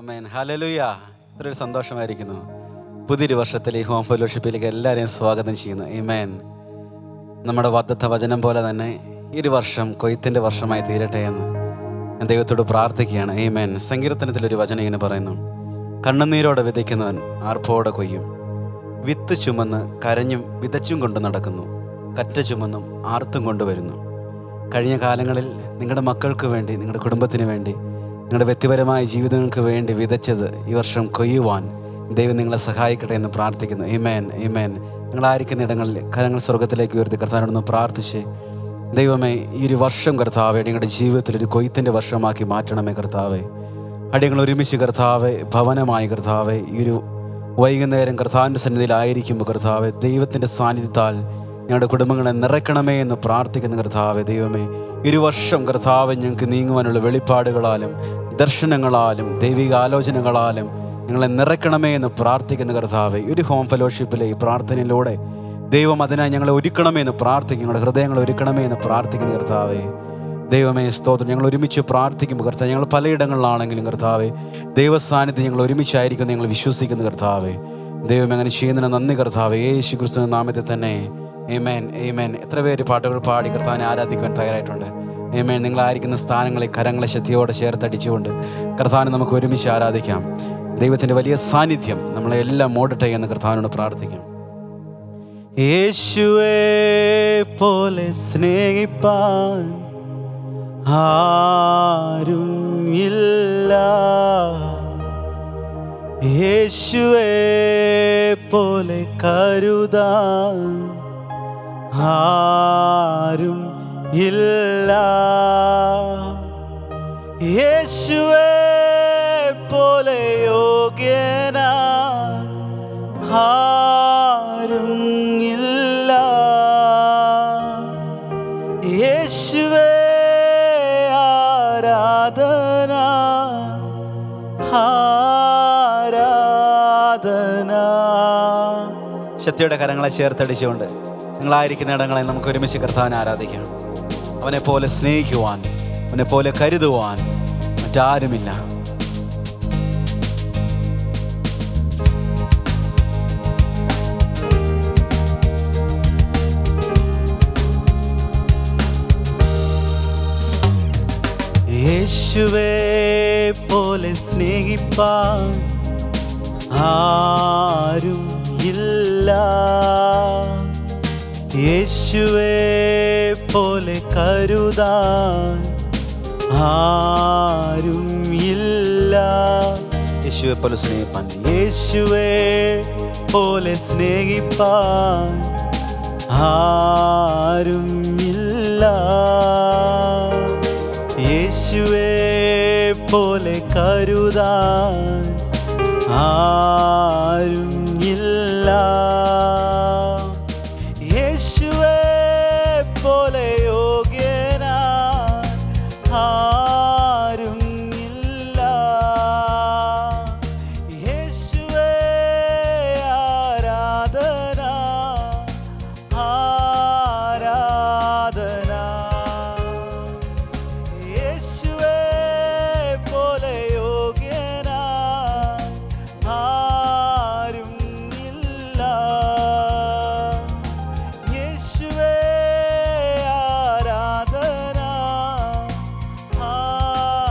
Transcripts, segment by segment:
ആമേൻ. Hallelujah. ഇത്രയൊരു സന്തോഷമായിരിക്കുന്നു. പുതിയൊരു വർഷത്തിൽ ഈ ഹോം ഫെലോഷിപ്പിലേക്ക് എല്ലാവരെയും സ്വാഗതം ചെയ്യുന്നു. ആമേൻ. നമ്മുടെ വാഗ്ദത്ത വചനം പോലെ തന്നെ ഈ ഒരു വർഷം കൊയ്ത്തിൻ്റെ വർഷമായി തീരട്ടെ എന്ന് ഞാൻ ദൈവത്തോട് പ്രാർത്ഥിക്കുകയാണ്. ആമേൻ. സങ്കീർത്തനത്തിലൊരു വചനം ഇങ്ങനെ പറയുന്നു: കണ്ണുനീരോടെ വിതയ്ക്കുന്നവൻ ആർപ്പോടെ കൊയ്യും. വിത്ത് ചുമന്ന് കരഞ്ഞും വിതച്ചും കൊണ്ട് നടക്കുന്നു, കറ്റ ചുമന്നും ആർത്തും കൊണ്ടുവരുന്നു. കഴിഞ്ഞ കാലങ്ങളിൽ നിങ്ങളുടെ മക്കൾക്ക് വേണ്ടി, നിങ്ങളുടെ കുടുംബത്തിന് വേണ്ടി, നിങ്ങളുടെ വ്യക്തിപരമായ ജീവിതങ്ങൾക്ക് വേണ്ടി വിതച്ചത് ഈ വർഷം കൊയ്യുവാൻ ദൈവം നിങ്ങളെ സഹായിക്കട്ടെ എന്ന് പ്രാർത്ഥിക്കുന്നു. ആമേൻ, ആമേൻ. നിങ്ങളായിരിക്കുന്ന ഇടങ്ങളിൽ കരങ്ങൾ സ്വർഗത്തിലേക്ക് ഉയർത്തി കർത്താവിനോടൊന്ന് പ്രാർത്ഥിച്ച്, ദൈവമേ, ഈ ഒരു വർഷം കർത്താവെ നിങ്ങളുടെ ജീവിതത്തിൽ ഒരു കൊയ്ത്തിൻ്റെ വർഷമാക്കി മാറ്റണമേ കർത്താവെ. അടിയങ്ങൾ ഒരുമിച്ച് കർത്താവെ, ഭവനമായി കർത്താവെ, ഈ ഒരു വൈകുന്നേരം കർത്താവിൻ്റെ സന്നിധിയിലായിരിക്കുമ്പോൾ കർത്താവെ, ദൈവത്തിൻ്റെ സാന്നിധ്യത്താൽ ഞങ്ങളുടെ കുടുംബങ്ങളെ നിറയ്ക്കണമേ എന്ന് പ്രാർത്ഥിക്കുന്ന കർത്താവെ. ദൈവമേ, ഒരു വർഷം കർത്താവ് ഞങ്ങൾക്ക് നീങ്ങുവാനുള്ള വെളിപ്പാടുകളാലും ദർശനങ്ങളാലും ദൈവിക ആലോചനകളാലും ഞങ്ങളെ നിറയ്ക്കണമേ എന്ന് പ്രാർത്ഥിക്കുന്ന കർത്താവെ. ഒരു ഹോം ഫെലോഷിപ്പിലെ ഈ പ്രാർത്ഥനയിലൂടെ ദൈവം അതിനായി ഞങ്ങളെ ഒരുക്കണമേ എന്ന് പ്രാർത്ഥിക്കും, ഞങ്ങളുടെ ഹൃദയങ്ങളെ ഒരുക്കണമേ എന്ന് പ്രാർത്ഥിക്കുന്ന കർത്താവെ. ദൈവമേ, സ്തോത്രം. ഞങ്ങൾ ഒരുമിച്ച് പ്രാർത്ഥിക്കുമ്പോൾ കർത്താവ്, ഞങ്ങൾ പലയിടങ്ങളിലാണെങ്കിലും കർത്താവെ, ദൈവസാന്നിധ്യം ഞങ്ങൾ ഒരുമിച്ചായിരിക്കും ഞങ്ങൾ വിശ്വസിക്കുന്ന കർത്താവെ. ദൈവം അങ്ങനെ ചെയ്യുന്നതിന് നന്ദി കർത്താവെ. യേശു ക്രിസ്തുവിന്റെ നാമത്തിൽ തന്നെ ആമേൻ, ആമേൻ. എത്ര പേര് പാട്ടുകൾ പാടി കർത്താവിനെ ആരാധിക്കുവാൻ തയ്യാറായിട്ടുണ്ട്? ആമേൻ. നിങ്ങളായിരിക്കുന്ന സ്ഥാനങ്ങളിൽ കരങ്ങളെ ശക്തിയോടെ ചേർത്തടിച്ചുകൊണ്ട് കർത്താവിനെ നമുക്ക് ഒരുമിച്ച് ആരാധിക്കാം. ദൈവത്തിൻ്റെ വലിയ സാന്നിധ്യം നമ്മളെ എല്ലാം മൂടട്ടെ എന്ന് കർത്താവിനോട് പ്രാർത്ഥിക്കാം. യേശുവേ പോലെ സ്നേഹിപ്പാൻ ആരും ഇല്ല, യേശുവേ പോലെ കരുതാൻ ആരും ഇല്ല, യേശുവേ പോലെ യോഗ്യനാ ആരും ഇല്ല, യേശുവേ ആരാധന ആരാധന. ശക്തിയുടെ കരങ്ങളെ ചേർത്തടിച്ചുകൊണ്ട് നിങ്ങളായിരിക്കുന്ന ഇടങ്ങളിൽ നമുക്ക് ഒരുമിച്ച് കർത്താവിനെ ആരാധിക്കാം. അവനെ പോലെ സ്നേഹിക്കുവാൻ, അവനെ പോലെ കരുതുവാൻ മറ്റാരുമില്ല. യേശുവേ പോലെ സ്നേഹിപ്പാൻ ആരും ഇല്ല, യേശുവേ പോലെ കരുതാൻ ആരും ഇല്ല, യേശുവേ പോലെ സ്നേഹിപ്പാൻ, യേശുവേ പോലെ സ്നേഹിപ്പാൻ ആരും ഇല്ല, യേശുവേ പോലെ കരുതാൻ ആരും ഇല്ല, യേശുവേ പോലെ യോഗ്യനാ ആരും ഇല്ല, യേശുവേ ആരാധന ആരാധന, യേശുവേ പോലെ യോഗ്യനാ ആരും ഇല്ല, യേശുവേ ആരാധന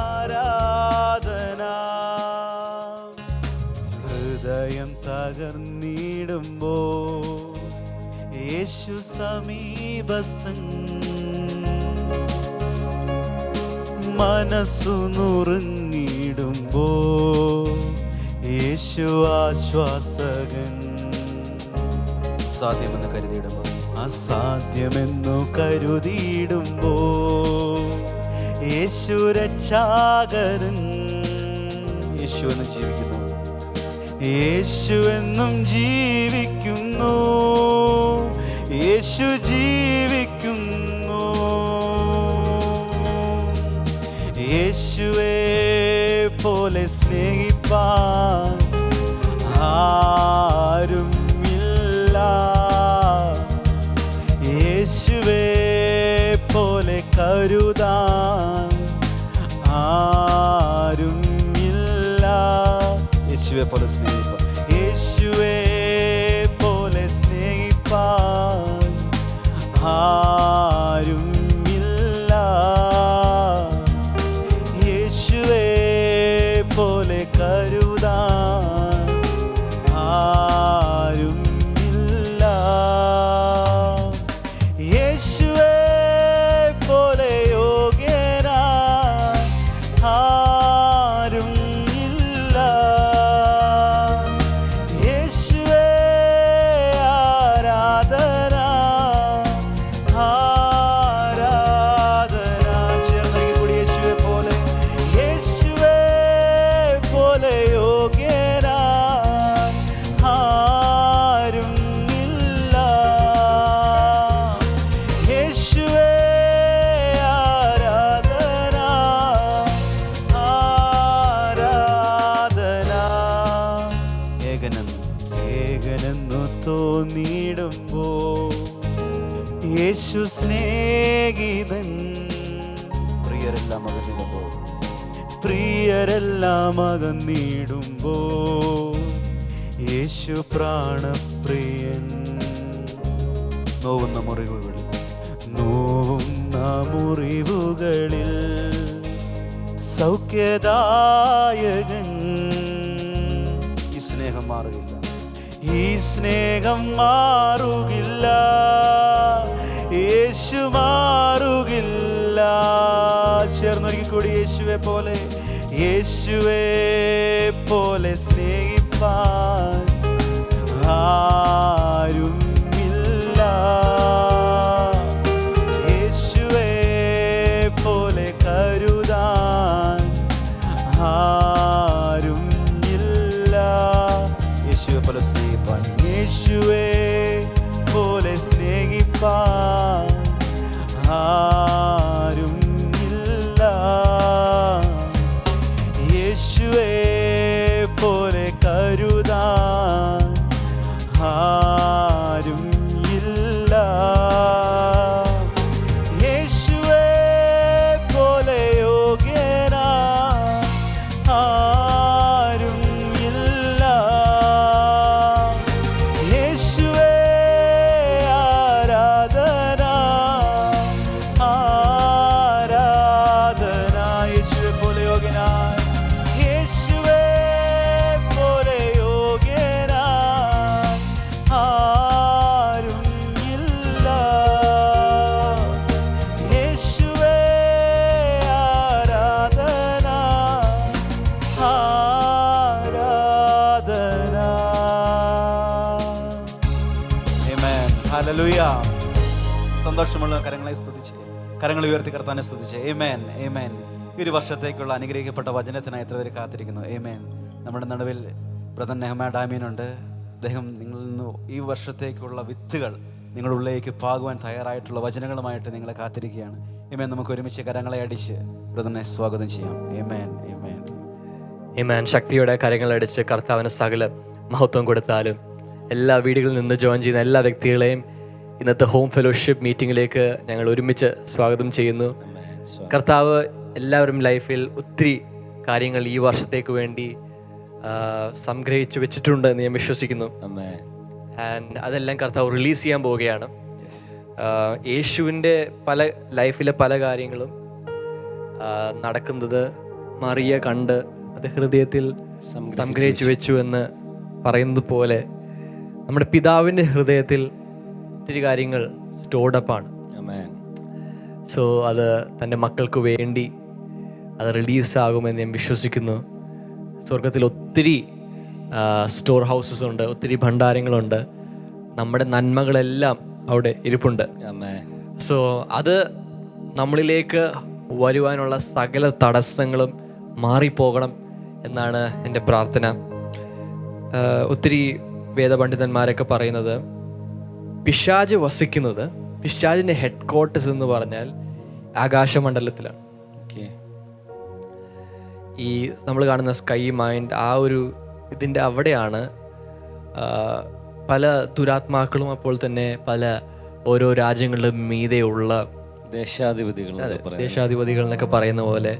ആരാധന. ഹൃദയം തകർന്നിടുമ്പോ യേശു സമീപസ്ഥൻ, മനസ്സു നുറുങ്ങിടുമ്പോ യേശു ആശ്വാസകൻ, സാധ്യമെന്ന് കരുതിയിടുമ്പോ അസാധ്യമെന്നു കരുതിയിടുമ്പോ യേശു രക്ഷാകരൻ. യേശു എന്നും ജീവിക്കുന്നു, യേശു എന്നും ജീവിക്കുന്നു, യേശു ജീവിക്കുന്നു, യേശുവേ പോലെ സ്നേഹിപ്പാൻ ആരും ഇല്ല, യേശുവേ പോലെ കരുതാൻ ആരും ഇല്ല. യേശുവെ പോലെ സ്നേഹിപ്പാൻ, യേശുവെ പോലെ സ്നേഹിപ്പാൻ ആരും ഇല്ല. യേശുവെ പോലെ കരുതാൻ ആരും ഇല്ല. യേശുവെ പോലെ യോഗ്യനാൻ ആരും ഇല്ല. യേശുവേ ആരാധന ആരാധന. ചേർന്നെങ്കിൽ കൂടി യേശുവെ പോലെ, യേശുവേ പോലെ യോഗ്യനാൻ ആരും ഇല്ല. യേശുവേ ആരാധന ആരാധന. ഏകനെന്നു തോന്നിടുമ്പോ യേശു സ്നേഹിതൻ. പ്രിയരെല്ലാം അകന്നിടുമ്പോ യേശു പ്രാണപ്രിയൻ. നോവുന്ന മുറിവുകളിൽ സൗഖ്യദായകൻ. ഈ സ്നേഹം മാറുകില്ല, ഈ സ്നേഹം മാറുകില്ല, യേശു മാറുകില്ല. ചേർന്നൊരുക്കി കൂടി യേശുവെ പോലെ, യേശുവെ പോലെ സ്നേഹിപ്പാൻ ആരും ഇല്ല. യേശുവെ പോലെ കരുതാൻ ആരും ഇല്ല. യേശുവെ പോലെ സ്നേഹിപ്പാൻ, യേശുവെ പോലെ സ്നേഹിപ്പാൻ ആരും ഇല്ല. യേശുവെ പോലെ കരുതാൻ ആരും ഇല്ല. യേശുവെ പോലെ യോഗ്യനാൻ ആരും ഇല്ല. യേശുവേ ആരാധന ആരാധന. യേശുവെ പോലെ യോഗ്യനാൻ, യേശുവെ പോലെ യോഗ്യനാൻ ആരും ഇല്ല. യേശുവേ ആരാധന ആരാധന. ആമേൻ. ഹല്ലേലൂയ. സന്തോഷമുള്ള കരങ്ങളെ സ്തുതിച്ച്, കരങ്ങൾ ഉയർത്തി കർത്താനെ സ്തുതിച്ച്. ആമേൻ, ആമേൻ. ഈ ഒരു വർഷത്തേക്കുള്ള അനുഗ്രഹിക്കപ്പെട്ട വചനത്തിനായി എത്ര പേര് കാത്തിരിക്കുന്നു. ആമേൻ. നമ്മുടെ നടുവിൽ ബ്രദർ നെഹമ്യാ ഡാമിയനുണ്ട്. അദ്ദേഹം നിങ്ങളിൽ നിന്ന് ഈ വർഷത്തേക്കുള്ള വിത്തുകൾ നിങ്ങളുടെ ഉള്ളിലേക്ക് പാകുവാൻ തയ്യാറായിട്ടുള്ള വചനങ്ങളുമായിട്ട് നിങ്ങളെ കാത്തിരിക്കുകയാണ്. ആമേൻ. നമുക്ക് ഒരുമിച്ച് കരങ്ങളെ അടിച്ച് ബ്രദറിനെ സ്വാഗതം ചെയ്യാം. ആമേൻ, ആമേൻ. ആമേൻ. ശക്തിയോടെ കരങ്ങളടിച്ച് കർത്താവിന് സകല മഹത്വം കൊടുത്താലും എല്ലാ വീടുകളിൽ നിന്ന് ജോയിൻ ചെയ്യുന്ന എല്ലാ വ്യക്തികളെയും ഇന്നത്തെ ഹോം ഫെലോഷിപ്പ് മീറ്റിങ്ങിലേക്ക് ഞങ്ങൾ ഒരുമിച്ച് സ്വാഗതം ചെയ്യുന്നു. കർത്താവ് എല്ലാവരും ലൈഫിൽ ഒത്തിരി കാര്യങ്ങൾ ഈ വർഷത്തേക്ക് വേണ്ടി സംഗ്രഹിച്ചു വെച്ചിട്ടുണ്ട് എന്ന് ഞാൻ വിശ്വസിക്കുന്നു. ആൻഡ് അതെല്ലാം കർത്താവ് റിലീസ് ചെയ്യാൻ പോവുകയാണ്. യേശുവിൻ്റെ ലൈഫിലെ പല കാര്യങ്ങളും നടക്കുന്നത് മറിയ കണ്ട് അത് ഹൃദയത്തിൽ സംഗ്രഹിച്ചു വെച്ചു എന്ന് പറയുന്നത് പോലെ നമ്മുടെ പിതാവിൻ്റെ ഹൃദയത്തിൽ ഒത്തിരി കാര്യങ്ങൾ സ്റ്റോർഡപ്പാണ്. സോ അത് തൻ്റെ മക്കൾക്ക് വേണ്ടി അത് റിലീസാകുമെന്ന് ഞാൻ വിശ്വസിക്കുന്നു. സ്വർഗത്തിൽ ഒത്തിരി സ്റ്റോർ ഹൗസസ് ഉണ്ട്, ഒത്തിരി ഭണ്ഡാരങ്ങളുണ്ട്. നമ്മുടെ നന്മകളെല്ലാം അവിടെ ഇരിപ്പുണ്ട്. സോ അത് നമ്മളിലേക്ക് വരുവാനുള്ള സകല തടസ്സങ്ങളും മാറിപ്പോകണം എന്നാണ് എൻ്റെ പ്രാർത്ഥന. ഒത്തിരി വേദപണ്ഡിതന്മാരൊക്കെ പറയുന്നത് പിശാച് വസിക്കുന്നത്, പിശാചിൻ്റെ ഹെഡ് ക്വാർട്ടേഴ്സ് എന്ന് പറഞ്ഞാൽ ആകാശമണ്ഡലത്തിലാണ്. ഈ നമ്മൾ കാണുന്ന സ്കൈ മൈൻഡ് ആ ഒരു ഇതിൻ്റെ അവിടെയാണ് പല ദുരാത്മാക്കളും അപ്പോൾ തന്നെ പല ഓരോ രാജ്യങ്ങളുടെ മീതെയുള്ള ദേശാധിപതികൾ എന്നൊക്കെ പറയുന്ന പോലെ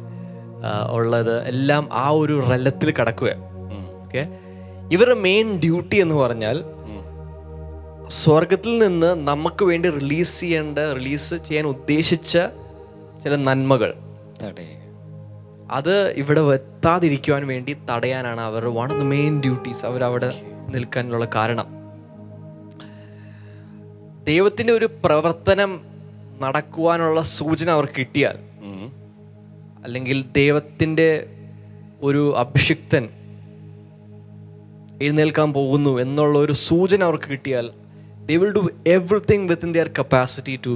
ഉള്ളത് എല്ലാം ആ ഒരു റലത്തിൽ കിടക്കുക. ഓക്കെ. ഇവരുടെ മെയിൻ ഡ്യൂട്ടി എന്ന് പറഞ്ഞാൽ സ്വർഗത്തിൽ നിന്ന് നമുക്ക് വേണ്ടി റിലീസ് ചെയ്യാൻ ഉദ്ദേശിച്ച ചില നന്മകൾ അത് ഇവിടെ എത്താതിരിക്കുവാൻ വേണ്ടി തടയാനാണ് അവരുടെ one of the main duties. അവരവിടെ നിൽക്കാനുള്ള കാരണം ദൈവത്തിൻ്റെ ഒരു പ്രവർത്തനം നടക്കുവാനുള്ള സൂചന അവർക്ക് കിട്ടിയാൽ, അല്ലെങ്കിൽ ദൈവത്തിൻ്റെ ഒരു അഭിഷിക്തൻ എഴുന്നേൽക്കാൻ പോകുന്നു എന്നുള്ള ഒരു സൂചന അവർക്ക് കിട്ടിയാൽ, they will do everything within their capacity to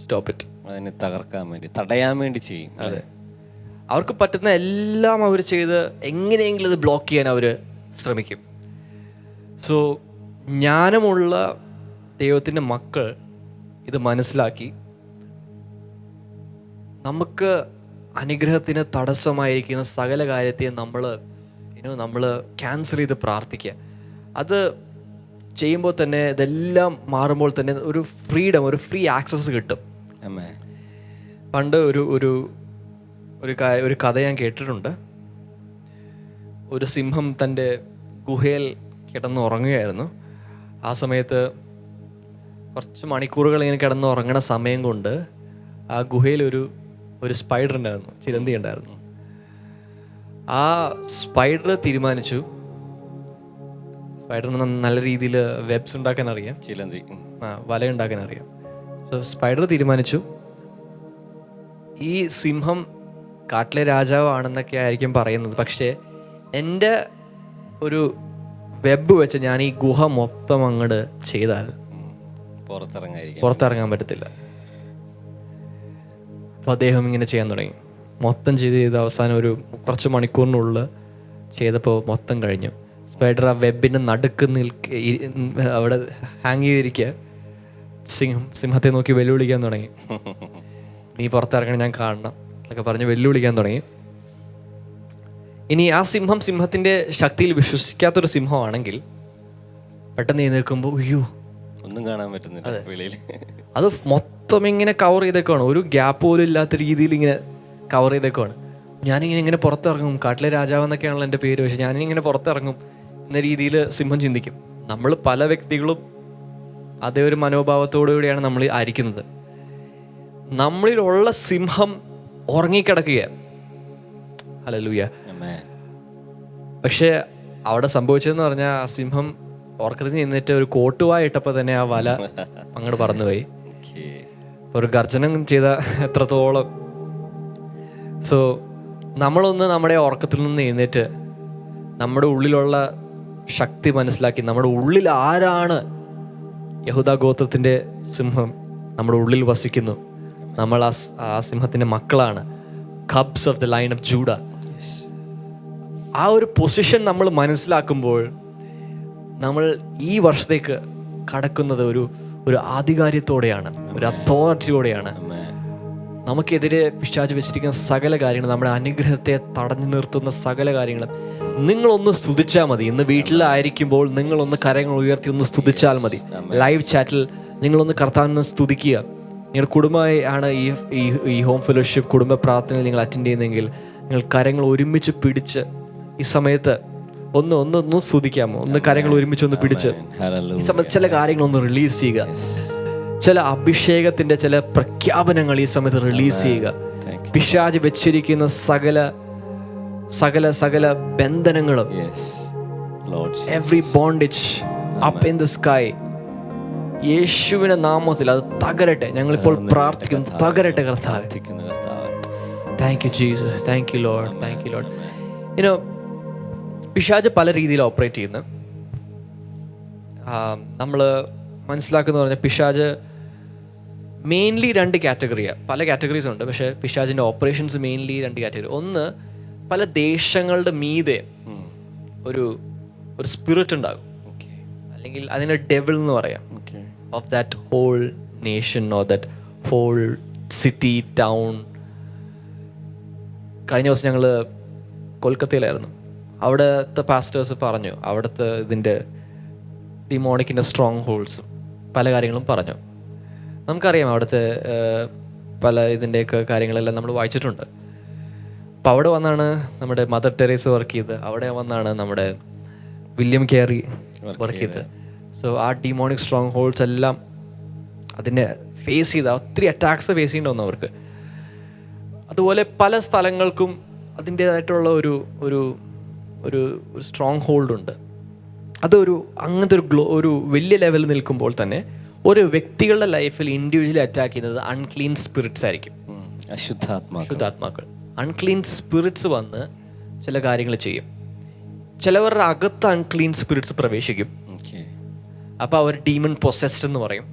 stop it. അതിനെ തകർക്കാൻ വേണ്ടി, തടയാൻ വേണ്ടി ചെയ്യും. അതെ, അവർക്ക് പറ്റുന്ന എല്ലാം അവർ ചെയ്ത് എങ്ങനെയെങ്കിലും ഇത് ബ്ലോക്ക് ചെയ്യാൻ അവർ ശ്രമിക്കും. സോ ജ്ഞാനമുള്ള ദൈവത്തിൻ്റെ മക്കൾ ഇത് മനസ്സിലാക്കി നമുക്ക് അനുഗ്രഹത്തിന് തടസ്സമായിരിക്കുന്ന സകല കാര്യത്തെയും നമ്മൾ ക്യാൻസൽ ചെയ്ത് പ്രാർത്ഥിക്കുക. അത് ചെയ്യുമ്പോൾ തന്നെ ഇതെല്ലാം മാറുമ്പോൾ തന്നെ ഒരു ഫ്രീഡം, ഒരു ഫ്രീ ആക്സസ് കിട്ടും. പണ്ട് ഒരു കഥ ഞാൻ കേട്ടിട്ടുണ്ട്. ഒരു സിംഹം തൻ്റെ ഗുഹയിൽ കിടന്ന് ഉറങ്ങുകയായിരുന്നു. ആ സമയത്ത് കുറച്ച് മണിക്കൂറുകൾ ഇങ്ങനെ കിടന്ന് ഉറങ്ങണ സമയം കൊണ്ട് ആ ഗുഹയിൽ ഒരു സ്പൈഡർ ഉണ്ടായിരുന്നു, ചിലന്തി ഉണ്ടായിരുന്നു. ആ സ്പൈഡർ തീരുമാനിച്ചു, സ്പൈഡറിന് നല്ല രീതിയിൽ വെബ്സ് ഉണ്ടാക്കാൻ അറിയാം, ചിലന്തി വല ഉണ്ടാക്കാൻ അറിയാം. സോ സ്പൈഡർ തീരുമാനിച്ചു, ഈ സിംഹം കാട്ടിലെ രാജാവ് ആണെന്നൊക്കെ ആയിരിക്കും പറയുന്നത്, പക്ഷേ എൻ്റെ ഒരു വെബ് വെച്ച് ഞാൻ ഈ ഗുഹ മൊത്തം അങ്ങോട്ട് ചെയ്താൽ പുറത്തിറങ്ങാൻ പറ്റത്തില്ല. അപ്പോൾ അദ്ദേഹം ഇങ്ങനെ ചെയ്യാൻ തുടങ്ങി. മൊത്തം ചെയ്ത് അവസാനം ഒരു കുറച്ച് മണിക്കൂറിനുള്ളിൽ ചെയ്തപ്പോൾ മൊത്തം കഴിഞ്ഞു. സ്പൈഡർ ആ വെബിൻ്റെ നടുക്ക് അവിടെ ഹാങ് ചെയ്തിരിക്കുക. സിംഹത്തെ നോക്കി വെല്ലുവിളിക്കാൻ തുടങ്ങി. നീ പുറത്തിറങ്ങണം, ഞാൻ കാണണം എന്നൊക്കെ പറഞ്ഞ് വെല്ലുവിളിക്കാൻ തുടങ്ങി. ഇനി ആ സിംഹത്തിൻ്റെ ശക്തിയിൽ വിശ്വസിക്കാത്തൊരു സിംഹമാണെങ്കിൽ പെട്ടെന്ന് എഴുന്നേൽക്കുമ്പോൾ അയ്യോ ഒന്നും കാണാൻ പറ്റുന്നില്ല വെളിയിൽ. അത് മൊത്തം ഇങ്ങനെ കവർ ചെയ്തേക്കുവാണ്, ഒരു ഗ്യാപ്പ് പോലും ഇല്ലാത്ത രീതിയിൽ ഇങ്ങനെ കവർ ചെയ്തേക്കുവാണ്. ഞാനിങ്ങനെ പുറത്തിറങ്ങും, കാട്ടിലെ രാജാവെന്നൊക്കെയാണല്ലോ എൻ്റെ പേര്, പക്ഷെ ഞാനിങ്ങനെ പുറത്തിറങ്ങും എന്ന രീതിയിൽ സിംഹം ചിന്തിക്കും. നമ്മൾ പല വ്യക്തികളും അതേ ഒരു മനോഭാവത്തോടുകൂടിയാണ് നമ്മൾ ആയിരിക്കുന്നത്. നമ്മളിലുള്ള സിംഹം ഉറങ്ങിക്കിടക്കുകയാണ്. ഹല്ലേലൂയ. പക്ഷെ അവിടെ സംഭവിച്ചതെന്ന് പറഞ്ഞാൽ ആ സിംഹം ഉറക്കത്തിൽ നിന്നിട്ട് ഒരു കോട്ടുവായി ഇട്ടപ്പോൾ തന്നെ ആ വല അങ്ങോട്ട് പറന്നുപോയി. ഒരു ഗർജനം ചെയ്ത എത്രത്തോളം. സോ നമ്മളൊന്ന് നമ്മുടെ ഉറക്കത്തിൽ നിന്ന് എഴുന്നേറ്റ് നമ്മുടെ ഉള്ളിലുള്ള ശക്തി മനസ്സിലാക്കി, നമ്മുടെ ഉള്ളിൽ ആരാണ് യഹൂദ ഗോത്രത്തിൻ്റെ സിംഹം നമ്മുടെ ഉള്ളിൽ വസിക്കുന്നു, നമ്മൾ ആ സിംഹത്തിൻ്റെ മക്കളാണ്, cubs of the line of ജൂഡ. ആ ഒരു പൊസിഷൻ നമ്മൾ മനസ്സിലാക്കുമ്പോൾ നമ്മൾ ഈ വർഷത്തേക്ക് കടക്കുന്നത് ഒരു ആധികാര്യത്തോടെയാണ്, ഒരു അതോറിറ്റിയോടെയാണ്. നമുക്കെതിരെ പിശാച് വെച്ചിരിക്കുന്ന സകല കാര്യങ്ങൾ, നമ്മുടെ അനുഗ്രഹത്തെ തടഞ്ഞു നിർത്തുന്ന സകല കാര്യങ്ങളും നിങ്ങളൊന്ന് സ്തുതിച്ചാൽ മതി. ഇന്ന് വീട്ടിലായിരിക്കുമ്പോൾ നിങ്ങളൊന്ന് കരങ്ങൾ ഉയർത്തി ഒന്ന് സ്തുതിച്ചാൽ മതി. ലൈവ് ചാറ്റിൽ നിങ്ങളൊന്ന് കർത്താവിനെ സ്തുതിക്കുക. നിങ്ങളുടെ കുടുംബമായി ആണ് ഈ ഹോം ഫെലോഷിപ്പ് കുടുംബ പ്രാർത്ഥനയിൽ നിങ്ങൾ അറ്റൻഡ് ചെയ്യുന്നതെങ്കിൽ നിങ്ങൾ കരങ്ങൾ ഒരുമിച്ച് പിടിച്ച് ഈ സമയത്ത് ഒന്ന് സ്തുതിക്കാമോ? ഒന്ന് കരങ്ങൾ ഒരുമിച്ച് ഒന്ന് പിടിച്ച് ഈ സമയത്ത് ചില കാര്യങ്ങളൊന്ന് റിലീസ് ചെയ്യുക. ചില അഭിഷേകത്തിന്റെ ചില പ്രഖ്യാപനങ്ങൾ ഈ സമയത്ത് റിലീസ് ചെയ്യുക. പിശാച് വെച്ചിരിക്കുന്ന സകല ബന്ധനങ്ങളും, every bondage up in the sky, യേശുവിന്റെ നാമത്തിൽ അത് തകരട്ടെ. ഞങ്ങളിപ്പോൾ പ്രാർത്ഥിക്കുന്നു, തകരട്ടെ കർത്താവേ. Thank you Jesus, thank you Lord, thank you Lord. You know പിശാച് പല രീതിയിൽ ഓപ്പറേറ്റ് ചെയ്യുന്നു. നമ്മൾ മനസ്സിലാക്കുന്ന പറഞ്ഞാൽ പിശാച് മെയിൻലി 2 കാറ്റഗറിയാണ്. പല കാറ്റഗറീസ് ഉണ്ട്, പക്ഷേ പിശാചിൻ്റെ ഓപ്പറേഷൻസ് മെയിൻലി 2 കാറ്റഗറി. ഒന്ന്, പല ദേശങ്ങളുടെ മീതെ ഒരു സ്പിരിറ്റ് ഉണ്ടാകും, അല്ലെങ്കിൽ അതിനെ ഡെവിൾ എന്ന് പറയാം, of that whole nation or that whole city town. കഴിഞ്ഞ ദിവസം ഞങ്ങൾ കൊൽക്കത്തയിലായിരുന്നു. അവിടുത്തെ പാസ്റ്റേഴ്സ് പറഞ്ഞു, അവിടുത്തെ ഇതിൻ്റെ ഡിമോണിക്കിൻ്റെ സ്ട്രോങ് ഹോൾസും പല കാര്യങ്ങളും പറഞ്ഞു. നമുക്കറിയാം അവിടുത്തെ പല ഇതിൻ്റെയൊക്കെ കാര്യങ്ങളെല്ലാം നമ്മൾ വായിച്ചിട്ടുണ്ട്. അപ്പോൾ അവിടെ വന്നാണ് നമ്മുടെ മദർ ടെരേസ വർക്ക് ചെയ്തത്, അവിടെ വന്നാണ് നമ്മുടെ വില്യം കേറി വർക്ക് ചെയ്തത്. സോ ആ ഡിമോണിക് സ്ട്രോങ് ഹോൾഡ്സ് എല്ലാം അതിനെ ഫേസ് ചെയ്ത ഒത്തിരി അറ്റാക്സ് ഫേസ് ചെയ്യേണ്ടി വന്നു അവർക്ക്. അതുപോലെ പല സ്ഥലങ്ങൾക്കും അതിൻ്റേതായിട്ടുള്ള ഒരു ഒരു ഒരു സ്ട്രോങ് ഹോൾഡ് ഉണ്ട്. അതൊരു അങ്ങനത്തെ ഒരു വലിയ ലെവലിൽ നിൽക്കുമ്പോൾ തന്നെ ഒരു വ്യക്തികളുടെ ലൈഫിൽ ഇൻഡിവിജ്വലി അറ്റാക്ക് ചെയ്യുന്നത് അൺക്ലീൻ സ്പിരിറ്റ്സ് ആയിരിക്കും, അശുദ്ധാത്മാക്കൾ. അൺക്ലീൻ സ്പിരിറ്റ്സ് വന്ന് ചില കാര്യങ്ങൾ ചെയ്യും. ചിലവരുടെ അകത്ത് അൺക്ലീൻ സ്പിരിറ്റ്സ് പ്രവേശിക്കും, അപ്പോൾ അവർ ഡീമൺ പൊസസ്ഡ് എന്ന് പറയും.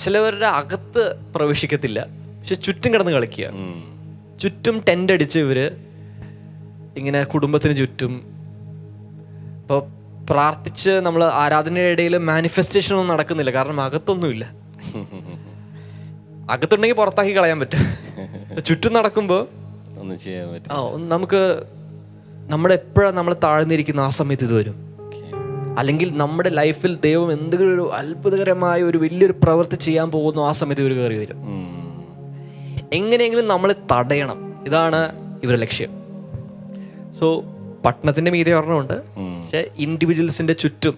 ചിലവരുടെ അകത്ത് പ്രവേശിക്കത്തില്ല, പക്ഷെ ചുറ്റും കിടന്ന് കളിക്കുക. ചുറ്റും ടെൻ്റ് അടിച്ച് ഇവർ ഇങ്ങനെ കുടുംബത്തിന് ചുറ്റും. ഇപ്പോൾ പ്രാർത്ഥിച്ച് നമ്മൾ ആരാധനയുടെ ഇടയിൽ മാനിഫെസ്റ്റേഷൻ ഒന്നും നടക്കുന്നില്ല, കാരണം അകത്തൊന്നുമില്ല. അകത്തുണ്ടെങ്കിൽ പുറത്താക്കി കളയാൻ പറ്റും, ചുറ്റും നടക്കുമ്പോൾ ഒന്നും ചെയ്യാൻ പറ്റും. നമുക്ക് നമ്മുടെ എപ്പോഴാണ് നമ്മൾ താഴ്ന്നിരിക്കുന്ന ആ സമയത്ത് ഇത് വരും. അല്ലെങ്കിൽ നമ്മുടെ ലൈഫിൽ ദൈവം എന്തെങ്കിലും ഒരു അത്ഭുതകരമായ ഒരു വലിയൊരു പ്രവൃത്തി ചെയ്യാൻ പോകുന്നു, ആ സമയത്ത് ഇവർ കയറി വരും. എങ്ങനെയെങ്കിലും നമ്മളെ തടയണം, ഇതാണ് ഇവരുടെ ലക്ഷ്യം. സോ പട്ടണത്തിൻ്റെ മീതെ ഒരെണ്ണമുണ്ട്, പക്ഷെ ഇൻഡിവിജ്വൽസിൻ്റെ ചുറ്റും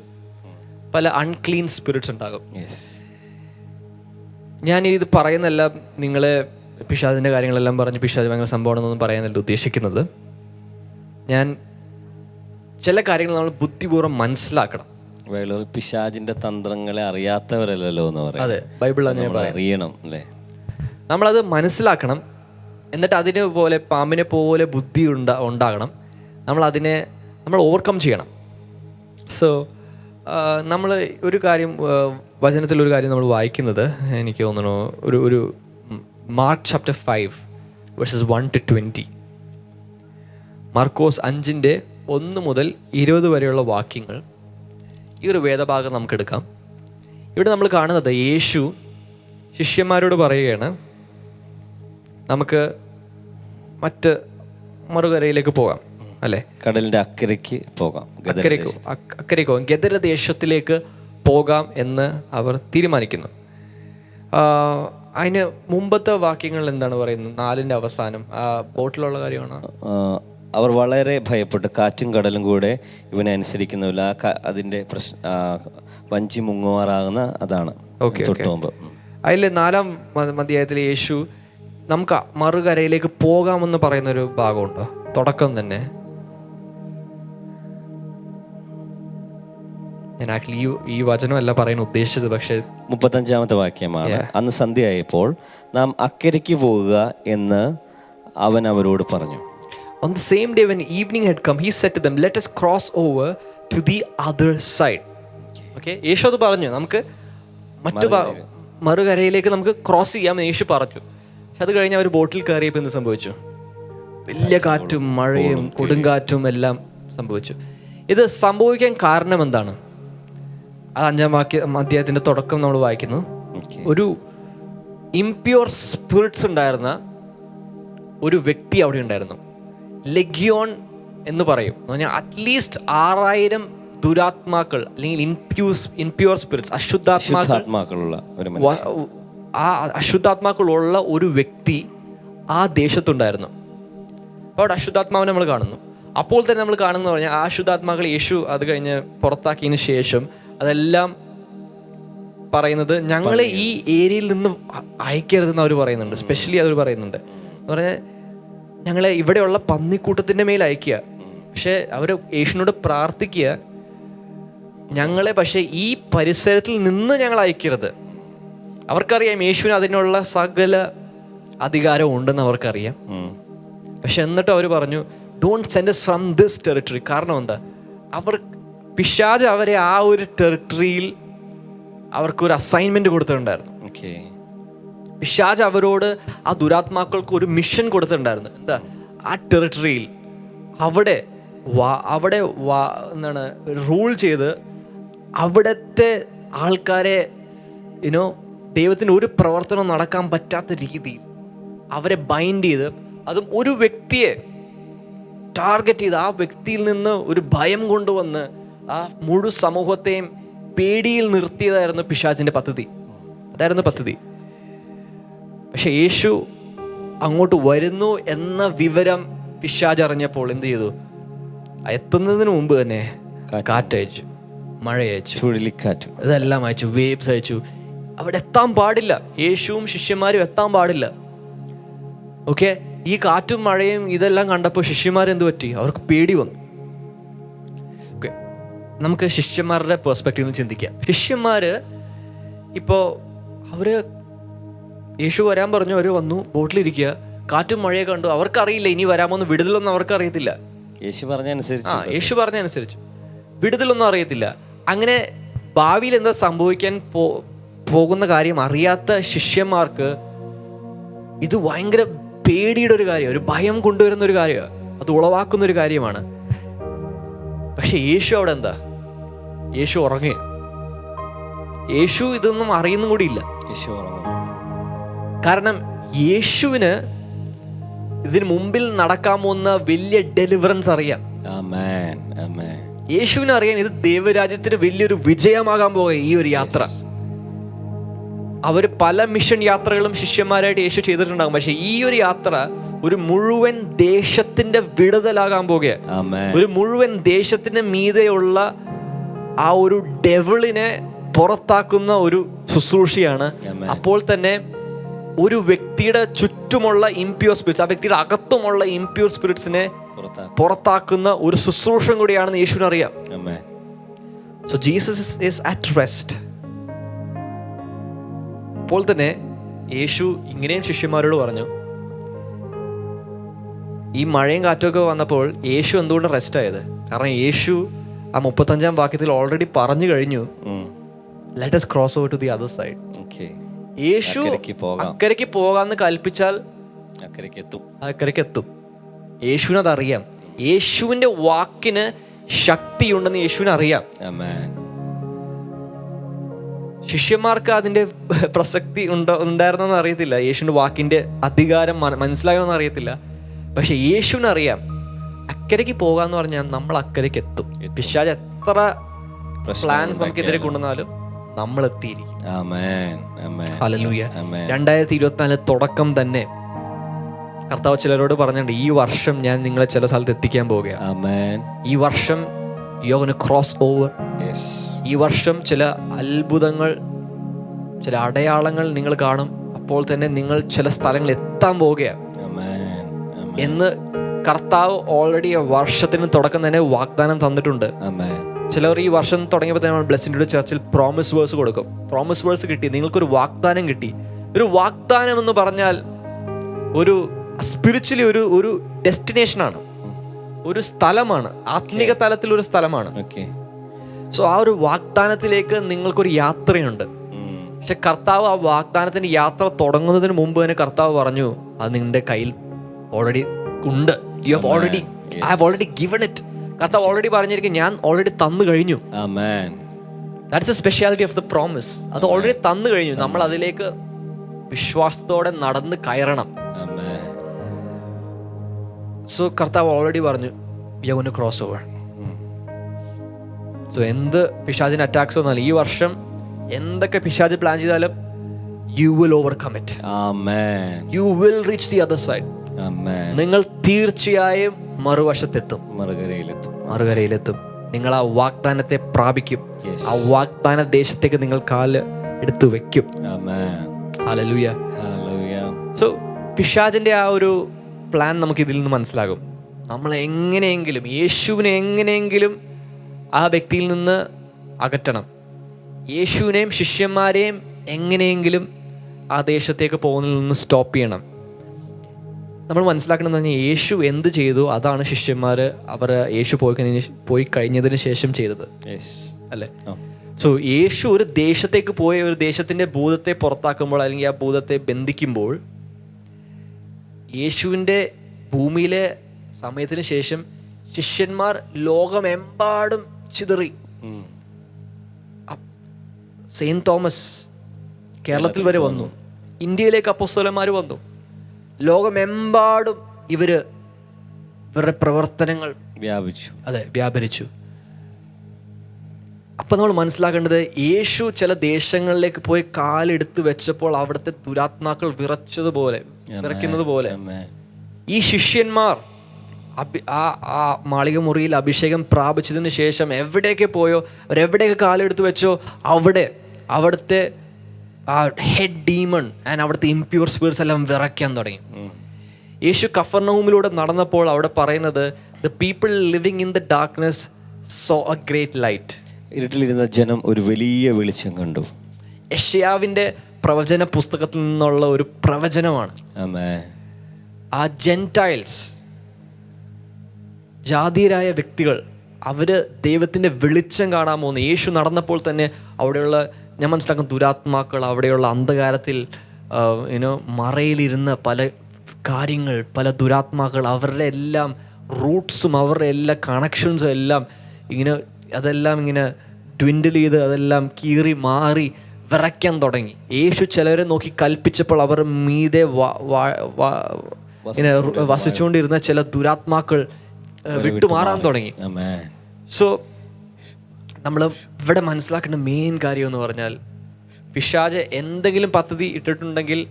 പല അൺക്ലീൻ സ്പിരിറ്റ്സ് ഉണ്ടാകും. ഞാൻ ഇത് പറയുന്നതെല്ലാം നിങ്ങളെ പിശാചിൻ്റെ കാര്യങ്ങളെല്ലാം പറഞ്ഞ് പിശാച് ഭയങ്കര സംഭവമാണെന്നൊന്നും പറയാനല്ല ഉദ്ദേശിക്കുന്നത്. ഞാൻ ചില കാര്യങ്ങൾ നമ്മൾ ബുദ്ധിപൂർവ്വം മനസ്സിലാക്കണം. പിശാചിന്റെ തന്ത്രങ്ങളെ അറിയാത്തവരല്ലോ എന്ന് പറയാം. അതെ, ബൈബിൾ അങ്ങനെ അറിയണം അല്ലേ? നമ്മളത് മനസ്സിലാക്കണം. എന്നിട്ട് അതിനെ പോലെ പാമ്പിനെ പോലെ ബുദ്ധി ഉണ്ടാകണം. നമ്മൾ ഓവർകം ചെയ്യണം. സോ നമ്മൾ ഒരു കാര്യം വചനത്തിലൊരു കാര്യം നമ്മൾ വായിക്കുന്നത്, എനിക്ക് തോന്നുന്നു ഒരു മാർക്ക് ചാപ്റ്റർ 5 വേഴ്സസ് 1-20. മാർക്കോസ് 5:1 മുതൽ 20 വരെയുള്ള വാക്യങ്ങൾ, ഈ ഒരു വേദഭാഗം നമുക്കെടുക്കാം. ഇവിടെ നമ്മൾ കാണുന്നത് യേശു ശിഷ്യന്മാരോട് പറയുകയാണ്, നമുക്ക് മറ്റ് മറുകരയിലേക്ക് പോകാം, അല്ലേ? കടലിന്റെ അക്കരയ്ക്ക് പോകാം, അക്കരയ്ക്കോ ഗദരദേശത്തിലേക്ക് പോകാം എന്ന് അവർ തീരുമാനിക്കുന്നു. അതിന് മുമ്പത്തെ വാക്യങ്ങൾ എന്താണ് പറയുന്നത്? 4ന്റെ അവസാനം ബോട്ടിലുള്ള കാര്യമാണ്. അവർ വളരെ ഭയപ്പെട്ട് കാറ്റും കടലും കൂടെ ഇവനെ അനുസരിക്കുന്നില്ല, അതിന്റെ വഞ്ചി മുങ്ങുമാറാകുന്ന അതാണ്. അതിൽ 4ാം അധ്യായത്തിൽ യേശു നമുക്ക് മറുകരയിലേക്ക് പോകാമെന്ന് പറയുന്നൊരു ഭാഗമുണ്ട്, തുടക്കം തന്നെ. ഞാൻ ആക്ച്വലി ഈ വചനമല്ല പറയാൻ ഉദ്ദേശിച്ചത്, പക്ഷേ 35ാമത്തെ വാക്യമാണ്. അന്ന് സന്ധ്യയായപ്പോൾ നാം അക്കരയ്ക്ക് പോകുക എന്ന് അവൻ അവരോട് പറഞ്ഞു. On the same day when evening had come, he said to them, let us cross over to the other side. Okay, യേശു അത് പറഞ്ഞു, നമുക്ക് മറുകരയിലേക്ക് നമുക്ക് ക്രോസ് ചെയ്യാമെന്ന് യേശു പറഞ്ഞു. പക്ഷെ അത് കഴിഞ്ഞ് അവർ ബോട്ടിൽ കയറിയപ്പോൾ എന്ത് സംഭവിച്ചു? വലിയ കാറ്റും മഴയും കൊടുങ്കാറ്റും എല്ലാം സംഭവിച്ചു. ഇത് സംഭവിക്കാൻ കാരണം എന്താണ്? ആ 5ാം അധ്യായത്തിന്റെ തുടക്കം നമ്മൾ വായിക്കുന്നു. ഒരു ഇംപ്യൂർ സ്പിരിറ്റ്സ് ഉണ്ടായിരുന്ന ഒരു വ്യക്തി അവിടെ ഉണ്ടായിരുന്നു. ലെഗ്യോൺ എന്ന് പറയും. എന്ന് പറഞ്ഞാൽ അറ്റ്ലീസ്റ്റ് 6000 ദുരാത്മാക്കൾ അല്ലെങ്കിൽ ഇംപ്യൂർ സ്പിരിറ്റ്സ്, അശുദ്ധാത്മാക്കളുള്ള ഒരു വ്യക്തി ആ ദേശത്തുണ്ടായിരുന്നു. അപ്പോൾ അവിടെ അശുദ്ധാത്മാവിനെ നമ്മൾ കാണുന്നു. അപ്പോൾ തന്നെ നമ്മൾ കാണുന്നത് പറഞ്ഞാൽ ആ അശുദ്ധാത്മാക്കൾ യേശു അത് കഴിഞ്ഞ് പുറത്താക്കിയതിന് ശേഷം അതെല്ലാം പറയുന്നത് ഞങ്ങളെ ഈ ഏരിയയിൽ നിന്ന് അയക്കരുതെന്ന് അവർ പറയുന്നുണ്ട്. സ്പെഷ്യലി അവർ പറയുന്നുണ്ട് എന്ന് പറഞ്ഞാൽ ഞങ്ങളെ ഇവിടെയുള്ള പന്നിക്കൂട്ടത്തിൻ്റെ മേൽ അയക്കുക. പക്ഷെ അവർ യേശുവിനോട് പ്രാർത്ഥിക്കുക, ഞങ്ങളെ പക്ഷേ ഈ പരിസരത്തിൽ നിന്ന് ഞങ്ങൾ അയക്കരുത്. അവർക്കറിയാം യേശുവിന് അതിനുള്ള സകല അധികാരവും ഉണ്ടെന്ന് അവർക്കറിയാം. പക്ഷെ എന്നിട്ട് അവർ പറഞ്ഞു don't send us from this territory. കാരണം എന്താ? പിശാച് അവരെ ആ ഒരു ടെറിട്ടറിയിൽ അവർക്കൊരു അസൈൻമെന്റ് കൊടുത്തിട്ടുണ്ടായിരുന്നു. പിശാച് അവരോട്, ആ ദുരാത്മാക്കൾക്ക് ഒരു മിഷൻ കൊടുത്തിട്ടുണ്ടായിരുന്നു. എന്താ? ആ ടെറിട്ടറിയിൽ അവിടെ എന്താണ് റൂൾ ചെയ്ത് അവിടുത്തെ ആൾക്കാരെ ദൈവത്തിന് ഒരു പ്രവർത്തനം നടക്കാൻ പറ്റാത്ത രീതിയിൽ അവരെ ബൈൻഡ് ചെയ്ത്, അതും ഒരു വ്യക്തിയെ ടാർഗറ്റ് ചെയ്ത് ആ വ്യക്തിയിൽ നിന്ന് ഒരു ഭയം കൊണ്ടുവന്ന് ആ മുഴു സമൂഹത്തെയും പേടിയിൽ നിർത്തിയതായിരുന്നു പിശാചിൻ്റെ പദ്ധതി. അതായിരുന്നു പദ്ധതി. പക്ഷെ യേശു അങ്ങോട്ട് വരുന്നു എന്ന വിവരം പിശാച് അറിഞ്ഞപ്പോൾ എന്ത് ചെയ്തു? എത്തുന്നതിന് മുമ്പ് തന്നെ കാറ്റയച്ചു, മഴ അയച്ചു, ചുഴലിക്കാറ്റ്, ഇതെല്ലാം അയച്ചു, വേബ്സ് അയച്ചു. അവിടെ എത്താൻ പാടില്ല, യേശുവും ശിഷ്യന്മാരും എത്താൻ പാടില്ല. ഓക്കെ, ഈ കാറ്റും മഴയും ഇതെല്ലാം കണ്ടപ്പോൾ ശിഷ്യന്മാരെന്ത് പറ്റി? അവർക്ക് പേടി വന്നു. ഓക്കെ, നമുക്ക് ശിഷ്യന്മാരുടെ പെർസ്പെക്റ്റീവ് നിന്ന് ചിന്തിക്കാം. ശിഷ്യന്മാര് ഇപ്പോൾ അവര് യേശു വരാൻ പറഞ്ഞു, അവർ വന്നു, ബോട്ടിലിരിക്കുക, കാറ്റും മഴയൊക്കെ കണ്ടു. അവർക്കറിയില്ല ഇനി വരാമോന്ന്, വിടുതലൊന്നും അവർക്ക് അറിയത്തില്ല. യേശു പറഞ്ഞ അനുസരിച്ച് വിടുതലൊന്നും അറിയത്തില്ല. അങ്ങനെ ഭാവിയിൽ എന്താ സംഭവിക്കാൻ പോകുന്ന കാര്യം അറിയാത്ത ശിഷ്യന്മാർക്ക് ഇത് ഭയങ്കര പേടിയുടെ ഒരു കാര്യമാണ്, ഒരു ഭയം കൊണ്ടുവരുന്ന ഒരു കാര്യമാണ്, അത് ഉളവാക്കുന്ന ഒരു കാര്യമാണ്. പക്ഷെ യേശു അവിടെ എന്താ? യേശു ഉറങ്ങുക. യേശു ഇതൊന്നും അറിയുന്നും കൂടിയില്ല. യേശു ഉറങ്ങും. കാരണം യേശുവിന് ഇതിന് മുമ്പിൽ നടക്കാൻ പോകുന്ന വലിയ ഡെലിവറൻസ് അറിയാം. ആമേൻ, ആമേൻ. യേശുവിനെ അറിയാം ഇത് ദൈവരാജ്യത്തിന് വലിയൊരു വിജയമാകാൻ പോകുക ഈ ഒരു യാത്ര. അവർ പല മിഷൻ യാത്രകളും ശിഷ്യന്മാരായിട്ട് യേശു ചെയ്തിട്ടുണ്ടാകും. പക്ഷെ ഈ ഒരു യാത്ര ഒരു മുഴുവൻ ദേശത്തിന്റെ വിടുതലാകാൻ പോകുക. ഒരു മുഴുവൻ ദേശത്തിന് മീതെയുള്ള ആ ഒരു ഡെവിളിനെ പുറത്താക്കുന്ന ഒരു ശുശ്രൂഷയാണ്. അപ്പോൾ തന്നെ ഒരു വ്യക്തിയുടെ ചുറ്റുമുള്ള ഇംപ്യൂർ സ്പിരിറ്റ്സ്, ആ വ്യക്തിയുടെ അകത്തുമുള്ള ഇംപ്യൂർ സ്പിരിറ്റ്സിനെ പുറത്താക്കുന്ന ഒരു ശുശ്രൂഷ കൂടിയാണെന്ന് യേശുവിന് അറിയാം. So Jesus is at rest. അപ്പോൾ തന്നെ യേശു ഇങ്ങനെയും ശിഷ്യന്മാരോട് പറഞ്ഞു. ഈ മഴയും കാറ്റൊക്കെ വന്നപ്പോൾ യേശു എന്തുകൊണ്ട് റെസ്റ്റ് ആയത്? കാരണം യേശു ആ 35-ാം വാക്യത്തിൽ ഓൾറെഡി പറഞ്ഞു കഴിഞ്ഞു, let us cross over to the other side. യേശു അക്കരയ്ക്ക് പോകാന്ന് കൽപ്പിച്ചാൽ അക്കരയ്ക്ക് എത്തും. യേശുവിനത് അറിയാം. യേശുവിന്റെ വാക്കിന് ശക്തിയുണ്ടെന്ന് യേശുവിന് അറിയാം. ശിഷ്യന്മാർക്ക് അതിന്റെ പ്രസക്തി ഉണ്ടായിരുന്നെന്ന് അറിയത്തില്ല, യേശുവിന്റെ വാക്കിന്റെ അധികാരം മനസ്സിലായോന്ന് അറിയത്തില്ല. പക്ഷെ യേശുവിനറിയാം അക്കരയ്ക്ക് പോകാന്ന് പറഞ്ഞാൽ നമ്മൾ അക്കരയ്ക്ക് എത്തും. പിശാച് എത്ര പ്ലാൻസ് നമുക്കെതിരെ കൊണ്ടുവന്നാലും നമ്മൾ എത്തിയിരിക്കും. ഹല്ലേലൂയ. 2024 തുടക്കം തന്നെ കർത്താവ് ചിലരോട് പറഞ്ഞിട്ടുണ്ട്, ഈ വർഷം ഞാൻ നിങ്ങളെ ചില സ്ഥലത്ത് എത്തിക്കാൻ പോവുകയാണ്. ഈ വർഷം you are going to cross over. ഈ വർഷം ചില അത്ഭുതങ്ങൾ, ചില അടയാളങ്ങൾ നിങ്ങൾ കാണും. അപ്പോൾ തന്നെ നിങ്ങൾ ചില സ്ഥലങ്ങളിൽ എത്താൻ പോവുകയാണ് എന്ന് കർത്താവ് ഓൾറെഡി വർഷത്തിന് തുടക്കം തന്നെ വാഗ്ദാനം തന്നിട്ടുണ്ട്. ചിലർ ഈ വർഷം തുടങ്ങിയപ്പോൾ തന്നെ ബ്ലെസ്സിംഗ് ചർച്ചിൽ പ്രോമിസ് വേഴ്സ് കൊടുക്കും. പ്രോമിസ് വേഴ്സ് കിട്ടി, നിങ്ങൾക്കൊരു വാഗ്ദാനം കിട്ടി. ഒരു വാഗ്ദാനം എന്ന് പറഞ്ഞാൽ ഒരു സ്പിരിച്വലി ഒരു ഡെസ്റ്റിനേഷനാണ്, ഒരു സ്ഥലമാണ്, ആത്മീക തലത്തിൽ ഒരു സ്ഥലമാണ്. സോ ആ ഒരു വാഗ്ദാനത്തിലേക്ക് നിങ്ങൾക്കൊരു യാത്രയുണ്ട്. പക്ഷെ കർത്താവ് ആ വാഗ്ദാനത്തിന്റെ യാത്ര തുടങ്ങുന്നതിന് മുമ്പ് തന്നെ കർത്താവ് പറഞ്ഞു, അത് നിങ്ങളുടെ കയ്യിൽ ഓൾറെഡി ഉണ്ട്. You have already, I have already given it. കർത്താവ് ഓൾറെഡി പറഞ്ഞിരിക്കും, ഞാൻ ഓൾറെഡി തന്നു കഴിഞ്ഞു. That's A speciality of the promise. അത് ഓൾറെഡി തന്നു കഴിഞ്ഞു. നമ്മൾ അതിലേക്ക് വിശ്വാസത്തോടെ നടന്ന് കയറണം. സോ കർത്താവ് ഓൾറെഡി പറഞ്ഞു, you are going to cross over. So എന്ത് പിശാചിന് അറ്റാക്സ് വന്നാലും ഈ വർഷം എന്തൊക്കെ പിശാച് പ്ലാൻ ചെയ്താലും you will overcome it. Amen. You will reach the other side. Amen. നിങ്ങൾ തീർച്ചയായും മറുവശത്തെത്തും, മറുകരയിലെത്തും. നിങ്ങൾ ആ വാഗ്ദാനത്തെ പ്രാപിക്കും. ആ വാഗ്ദാന ദേശത്തേക്ക് നിങ്ങൾ കാല് എടുത്തു വെക്കും. ഹല്ലേലൂയ. സോ പിശാചിന്റെ ആ ഒരു പ്ലാൻ നമുക്ക് ഇതിൽ നിന്ന് മനസ്സിലാകും. നമ്മൾ എങ്ങനെയെങ്കിലും യേശുവിനെ എങ്ങനെയെങ്കിലും ആ വ്യക്തിയിൽ നിന്ന് അകറ്റണം. യേശുവിനെയും ശിഷ്യന്മാരെയും എങ്ങനെയെങ്കിലും ആ ദേശത്തേക്ക് പോകുന്നതിൽ നിന്ന് സ്റ്റോപ്പ് ചെയ്യണം. നമ്മൾ മനസ്സിലാക്കണമെന്ന് പറഞ്ഞാൽ യേശു എന്ത് ചെയ്തു അതാണ് ശിഷ്യന്മാർ അവർ യേശു പോയി കഴിഞ്ഞതിന് ശേഷം ചെയ്തത്, അല്ലേ? സോ യേശു ഒരു ദേശത്തേക്ക് പോയ ഒരു ദേശത്തിൻ്റെ ഭൂതത്തെ പുറത്താക്കുമ്പോൾ അല്ലെങ്കിൽ ആ ഭൂതത്തെ ബന്ധിക്കുമ്പോൾ യേശുവിൻ്റെ ഭൂമിയിലെ സമയത്തിന് ശേഷം ശിഷ്യന്മാർ ലോകമെമ്പാടും ചിതറി. സെയിന്റ് തോമസ് കേരളത്തിൽ വരെ വന്നു. ഇന്ത്യയിലേക്ക് അപ്പോസ്തലന്മാർ വന്നു. ലോകമെമ്പാടും ഇവരുടെ പ്രവർത്തനങ്ങൾ വ്യാപരിച്ചു. അപ്പം നമ്മൾ മനസ്സിലാക്കേണ്ടത്, യേശു ചില ദേശങ്ങളിലേക്ക് പോയി കാലെടുത്ത് വെച്ചപ്പോൾ അവിടുത്തെ ദുരാത്മാക്കൾ വിറയ്ക്കുന്നത് പോലെ ഈ ശിഷ്യന്മാർ ആ മാളിക മുറിയിൽ അഭിഷേകം പ്രാപിച്ചതിന് ശേഷം എവിടേക്ക് പോയോ, അവരെവിടെയൊക്കെ കാലെടുത്ത് വെച്ചോ, അവിടുത്തെ ആ ഹെഡ് ഡീമൺ ആൻഡ് അവിടുത്തെ ഇംപ്യൂർ സ്പിരിറ്റ്സ് എല്ലാം വിറയ്ക്കാൻ തുടങ്ങി. യേശു കഫർനഹൂമിലൂടെ നടന്നപ്പോൾ അവിടെ പറയുന്നത്, the people living in the darkness saw a great light. ഇരുട്ടിലിരുന്ന ജനം ഒരു വലിയ വെളിച്ചം കണ്ടു. യെശയ്യാവിൻ്റെ പ്രവചന പുസ്തകത്തിൽ നിന്നുള്ള ഒരു പ്രവചനമാണ്. ആ ജെൻറ്റൈൽസ്, ജാതീയരായ വ്യക്തികൾ, അവർ ദൈവത്തിൻ്റെ വെളിച്ചം കാണാൻ പോകുന്നു. യേശു നടന്നപ്പോൾ തന്നെ അവിടെയുള്ള, ഞാൻ മനസ്സിലാക്കുന്ന ദുരാത്മാക്കൾ, അവിടെയുള്ള അന്ധകാരത്തിൽ മറയിലിരുന്ന പല കാര്യങ്ങൾ, പല ദുരാത്മാക്കൾ, അവരുടെ എല്ലാം റൂട്ട്സും അവരുടെ എല്ലാ കണക്ഷൻസും എല്ലാം അതെല്ലാം ഇങ്ങനെ ഡ്വിൻഡിൽ ചെയ്ത് അതെല്ലാം കീറി മാറി വിറയ്ക്കാൻ തുടങ്ങി. യേശു ചിലരെ നോക്കി കൽപ്പിച്ചപ്പോൾ അവർ മീതെ വസിച്ചുകൊണ്ടിരുന്ന ചില ദുരാത്മാക്കൾ വിട്ടുമാറാൻ തുടങ്ങി. സോ നമ്മൾ ഇവിടെ മനസ്സിലാക്കേണ്ട മെയിൻ കാര്യം എന്ന് പറഞ്ഞാൽ, പിശാച് എന്തെങ്കിലും പദ്ധതി ഇട്ടിട്ടുണ്ടെങ്കിൽ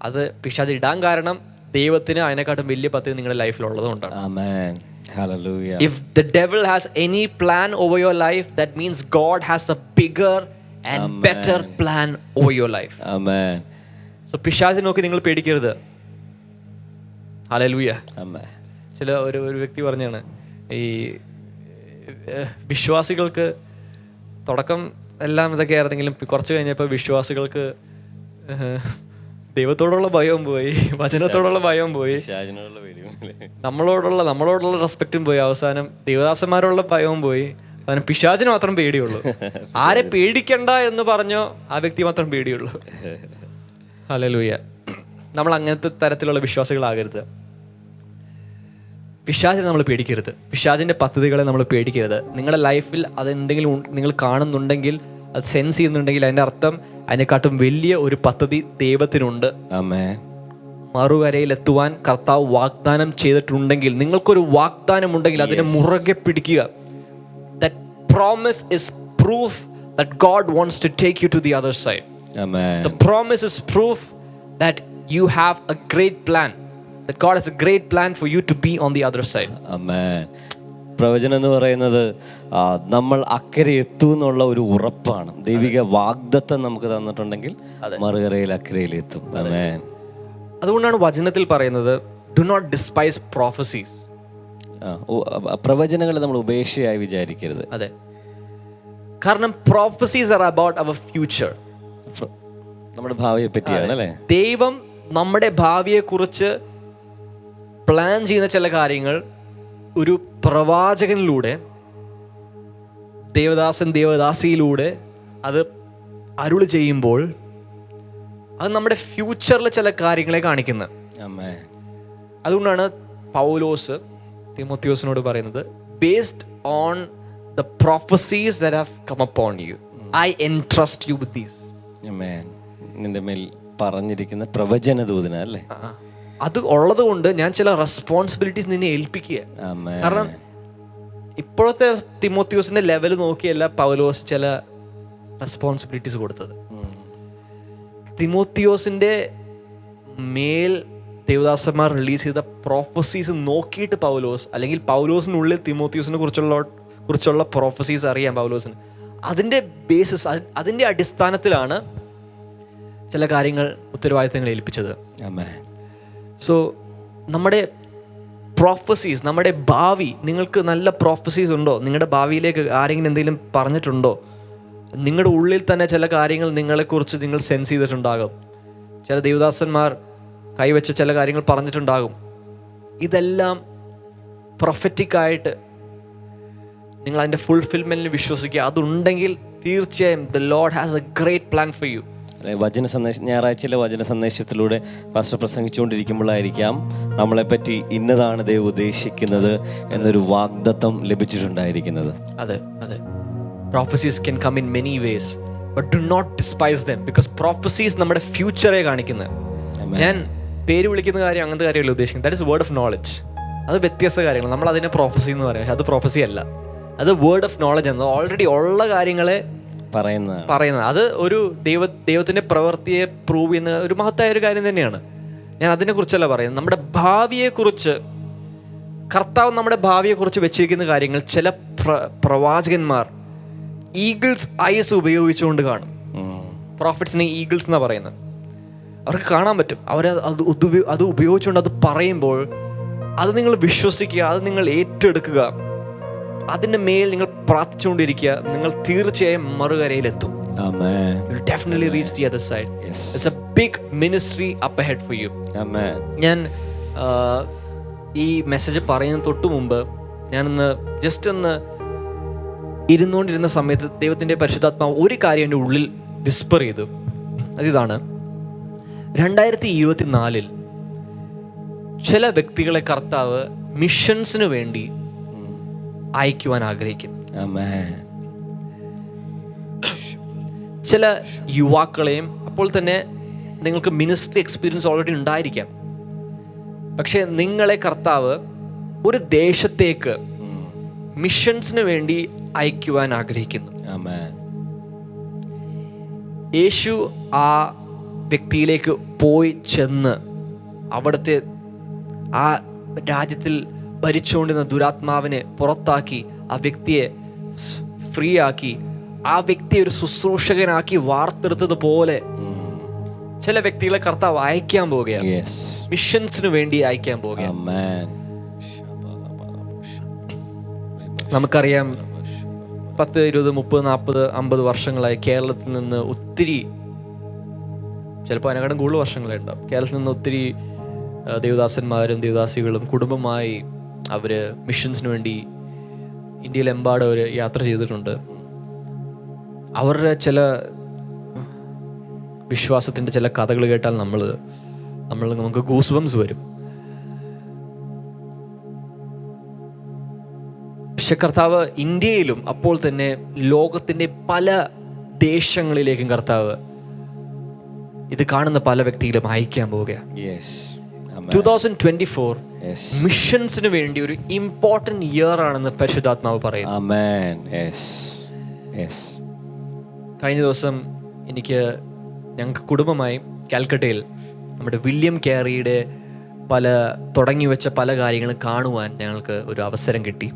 അത് പിശാച് ഇടാൻ കാരണം ദൈവത്തിന് അതിനെക്കാട്ടും വലിയ പദ്ധതി നിങ്ങളുടെ ലൈഫിൽ ഉള്ളതുകൊണ്ടാണ്. If the devil has any plan over your life, that means God has a bigger and better plan over your life. So പിശാചിനെ നോക്കി നിങ്ങൾ പേടിക്കരുത്. ഹല്ലേലൂയ. ചില ഒരു വ്യക്തി പറഞ്ഞാണ്, ഈ വിശ്വാസികൾക്ക് തുടക്കം എല്ലാം ഇതൊക്കെ ആയിരുന്നെങ്കിലും കുറച്ച് കഴിഞ്ഞപ്പോൾ വിശ്വാസികൾക്ക് ദൈവത്തോടുള്ള ഭയവും പോയി, വചനത്തോടുള്ള ഭയവും പോയി, നമ്മളോടുള്ള റെസ്പെക്റ്റും പോയി, അവസാനം ദൈവദാസന്മാരോടുള്ള ഭയവും പോയി, അവസാനം പിശാചിന് മാത്രം പേടിയുള്ളൂ. ആരെ പേടിക്കണ്ട എന്ന് പറഞ്ഞോ ആ വ്യക്തി മാത്രം പേടിയുള്ളൂ. ഹല്ലേലൂയ. നമ്മൾ അങ്ങനത്തെ തരത്തിലുള്ള വിശ്വാസികളാകരുത്. പിശാചിനെ നമ്മൾ പേടിക്കരുത്, പിശാചിൻ്റെ പദ്ധതികളെ നമ്മൾ പേടിക്കരുത്. നിങ്ങളുടെ ലൈഫിൽ അതെന്തെങ്കിലും നിങ്ങൾ കാണുന്നുണ്ടെങ്കിൽ, അത് സെൻസ് ചെയ്യുന്നുണ്ടെങ്കിൽ, അതിൻ്റെ അർത്ഥം അതിനെക്കാട്ടും വലിയ ഒരു പദ്ധതി ദൈവത്തിനുണ്ട്. മറുകരയിൽ എത്തുവാൻ കർത്താവ് വാഗ്ദാനം ചെയ്തിട്ടുണ്ടെങ്കിൽ, നിങ്ങൾക്കൊരു വാഗ്ദാനം ഉണ്ടെങ്കിൽ അതിനെ മുറുകെ പിടിക്കുക. That promise is proof that God wants to take you to the other side. The promise is proof that you have a great plan, that God has a great plan for you to be on the other side. പ്രവചനം എന്ന് പറയുന്നത് നമ്മൾ അക്കരെ എത്തും എന്നുള്ള ഒരു ഉറപ്പാണ്. ദൈവിക വാഗ്ദത്തം നമുക്ക് തന്നിട്ടുണ്ടെങ്കിൽ മറുകരയിൽ അക്കരയിൽ എത്തും. അതുകൊണ്ടാണ് വചനത്തിൽ പറയുന്നത്, ഡു നോട്ട് ഡിസ്പൈസ് പ്രോഫസീസ്. പ്രവചനങ്ങളെ നമ്മൾ ഉപേക്ഷയായി വിചാരിക്കരുത്. അതെ, കാരണം prophecies are about our future, നമ്മുടെ ഭാവിയെ പറ്റിയാണ് അല്ലേ. ദൈവം നമ്മുടെ ഭാവിയെ കുറിച്ച് പ്ലാൻ ചെയ്യുന്ന ചില കാര്യങ്ങൾ ഒരു പ്രവാചകനിലൂടെ, ദേവദാസിയിലൂടെ അത് അരുളി ചെയ്യുമ്പോൾ അത് നമ്മുടെ ഫ്യൂച്ചറിൽ ചില കാര്യങ്ങളെ കാണിക്കുന്നത്. അതുകൊണ്ടാണ് പൗലോസ് തിമോത്തിയോസിനോട് പറയുന്നത്, based on the prophecies that have come upon you, I entrust you with these. നിന്റെ മേൽ പറഞ്ഞിരിക്കുന്ന പ്രവചന ദൂതന അല്ലേ, അത് ഉള്ളത് കൊണ്ട് ഞാൻ ചില റെസ്പോൺസിബിലിറ്റീസ് നിന്നെ ഏൽപ്പിക്കുക. കാരണം ഇപ്പോഴത്തെ തിമോത്തിയോസിന്റെ ലെവൽ നോക്കിയല്ല പൗലോസ് ചില റെസ്പോൺസിബിലിറ്റീസ് കൊടുത്തത്. തിമോത്തിയോസിന്റെ മേൽ ദേവദാസന്മാർ റിലീസ് ചെയ്ത പ്രോഫസീസ് നോക്കിയിട്ട് പൗലോസ്, അല്ലെങ്കിൽ പൗലോസിനുള്ളിൽ തിമോത്തിയോസിനെ കുറിച്ചുള്ള പ്രോഫസീസ് അറിയാം പൗലോസിന്. അതിൻ്റെ ബേസിസ്, അതിൻ്റെ അടിസ്ഥാനത്തിലാണ് ചില കാര്യങ്ങൾ, ഉത്തരവാദിത്തങ്ങൾ ഏൽപ്പിച്ചത്. സോ നമ്മുടെ പ്രോഫസീസ്, നമ്മുടെ ഭാവി, നിങ്ങൾക്ക് നല്ല പ്രോഫസീസ് ഉണ്ടോ? നിങ്ങളുടെ ഭാവിയിലേക്ക് ആരെങ്കിലും എന്തെങ്കിലും പറഞ്ഞിട്ടുണ്ടോ? നിങ്ങളുടെ ഉള്ളിൽ തന്നെ ചില കാര്യങ്ങൾ നിങ്ങളെക്കുറിച്ച് നിങ്ങൾ സെൻസ് ചെയ്തിട്ടുണ്ടാകും. ചില ദേവദാസന്മാർ കൈവച്ച ചില കാര്യങ്ങൾ പറഞ്ഞിട്ടുണ്ടാകും. ഇതെല്ലാം പ്രൊഫറ്റിക്കായിട്ട് നിങ്ങൾ അതിൻ്റെ ഫുൾഫിൽമെൻറ്റിൽ വിശ്വസിക്കുക. അതുണ്ടെങ്കിൽ തീർച്ചയായും the Lord has A great plan for you. വചന സന്ദേശം, ഞായറാഴ്ചയിലെ വചന സന്ദേശത്തിലൂടെ പാസ്റ്റർ പ്രസംഗിച്ചുകൊണ്ടിരിക്കുമ്പോഴായിരിക്കാം നമ്മളെപ്പറ്റി ഇന്നതാണ് ദൈവം ഉദ്ദേശിക്കുന്നത് എന്നൊരു വാഗ്ദത്തം ലഭിച്ചിട്ടുണ്ടായിരിക്കുന്നത്. അതെ അതെ, prophecies can come in many ways, but do not despise them, because prophecies നമ്മുടെ ഫ്യൂച്ചറെ കാണിക്കുന്നത്. ഞാൻ പേര് വിളിക്കുന്ന കാര്യം അങ്ങനത്തെ കാര്യമല്ല ഉദ്ദേശിക്കുന്നത്. That is word of knowledge. അത് വ്യത്യസ്ത കാര്യങ്ങൾ. നമ്മൾ അതിനെ പ്രോഫസി എന്ന് പറയാം, പക്ഷെ അത് പ്രോഫസി അല്ല. അത് വേർഡ് ഓഫ് നോളജ് ആണ്. ഓൾറെഡി ഉള്ള കാര്യങ്ങളെ പറയുന്നത്. അത് ഒരു ദൈവത്തിൻ്റെ പ്രവൃത്തിയെ പ്രൂവ് ചെയ്യുന്ന ഒരു മഹത്തായ ഒരു കാര്യം തന്നെയാണ്. ഞാൻ അതിനെക്കുറിച്ചല്ല പറയുന്നത്. നമ്മുടെ ഭാവിയെക്കുറിച്ച്, കർത്താവ് നമ്മുടെ ഭാവിയെക്കുറിച്ച് വെച്ചിരിക്കുന്ന കാര്യങ്ങൾ ചില പ്രവാചകന്മാർ ഈഗിൾസ് ഐസ് ഉപയോഗിച്ചുകൊണ്ട് കാണും. പ്രോഫിറ്റ്സിനെ ഈഗിൾസ് എന്നാണ് പറയുന്നത്. അവർക്ക് കാണാൻ പറ്റും. അത് ഉപയോഗിച്ചുകൊണ്ട് അത് പറയുമ്പോൾ അത് നിങ്ങൾ വിശ്വസിക്കുക, അത് നിങ്ങൾ ഏറ്റെടുക്കുക, അതിൻ്റെ മേൽ നിങ്ങൾ പ്രാർത്ഥിച്ചുകൊണ്ടിരിക്കുക. നിങ്ങൾ തീർച്ചയായും മറുകരയിലെത്തും. You'll definitely reach the other side. Yes. It's a big ministry up ahead for you. Amen. ഞാൻ ഈ മെസ്സേജ് പറയുന്ന തൊട്ട് മുമ്പ് ഞാനൊന്ന് ജസ്റ്റ് ഒന്ന് ഇരുന്നുകൊണ്ടിരുന്ന സമയത്ത് ദൈവത്തിൻ്റെ പരിശുദ്ധാത്മാവ് ഒരു കാര്യം എൻ്റെ ഉള്ളിൽ വിസ്പർ ചെയ്തു. അതിതാണ്, 2024 ചില വ്യക്തികളെ കർത്താവ് മിഷൻസിന് വേണ്ടി അയക്കുവാൻ ആഗ്രഹിക്കുന്നു. ചില യുവാക്കളെയും, അപ്പോൾ തന്നെ നിങ്ങൾക്ക് മിനിസ്ട്രി എക്സ്പീരിയൻസ് ഓൾറെഡി ഉണ്ടായിരിക്കാം, പക്ഷെ നിങ്ങളെ കർത്താവ് ഒരു ദേശത്തേക്ക് മിഷൻസിന് വേണ്ടി അയക്കുവാൻ ആഗ്രഹിക്കുന്നു. യേശു ആ വ്യക്തിയിലേക്ക് പോയി ചെന്ന് അവിടുത്തെ ആ രാജ്യത്തിൽ ഭരിച്ചുകൊണ്ടിരുന്ന ദുരാത്മാവിനെ പുറത്താക്കി ആ വ്യക്തിയെ ഫ്രീ ആക്കി ആ വ്യക്തിയെ ഒരു ശുശ്രൂഷകനാക്കി വാർത്തെടുത്തതുപോലെ ചില വ്യക്തികളെ കർത്താവ് അയക്കാൻ പോവുകയാണ്. മിഷൻസിന് വേണ്ടി അയക്കാൻ പോവുകയാണ്. നമുക്കറിയാം 10, 20, 30, 40, 50 വർഷങ്ങളായി കേരളത്തിൽ നിന്ന് ഒത്തിരി, ചിലപ്പോൾ അതിനെക്കാളും കൂടുതൽ വർഷങ്ങളായി ഉണ്ടാവും, കേരളത്തിൽ നിന്ന് ഒത്തിരി ദേവദാസന്മാരും ദേവദാസികളും കുടുംബമായി അവർ മിഷൻസിന് വേണ്ടി ഇന്ത്യയിലെമ്പാടും അവർ യാത്ര ചെയ്തിട്ടുണ്ട്. അവരുടെ ചില വിശ്വാസത്തിൻ്റെ ചില കഥകൾ കേട്ടാൽ നമുക്ക് ഗൂസ്ബംസ് വരും. പക്ഷെ കർത്താവ് ഇന്ത്യയിലും അപ്പോൾ തന്നെ ലോകത്തിൻ്റെ പല ദേശങ്ങളിലേക്കും കർത്താവ് ഇത് കാണുന്ന പല വ്യക്തികളും അയക്കാൻ പോവുകയാണ്. 2024 മിഷൻസിന് വേണ്ടി ഒരു ഇമ്പോർട്ടന്റ് ഇയർ ആണെന്ന് പരിശുദ്ധാത്മാവ് പറയുന്നു. കഴിഞ്ഞ ദിവസം ഞങ്ങൾക്ക് കുടുംബമായി കാൽക്കട്ടയിൽ നമ്മുടെ വില്യം കാരിയുടെ തുടങ്ങി വെച്ച പല കാര്യങ്ങളും കാണുവാൻ ഞങ്ങൾക്ക് ഒരു അവസരം കിട്ടി.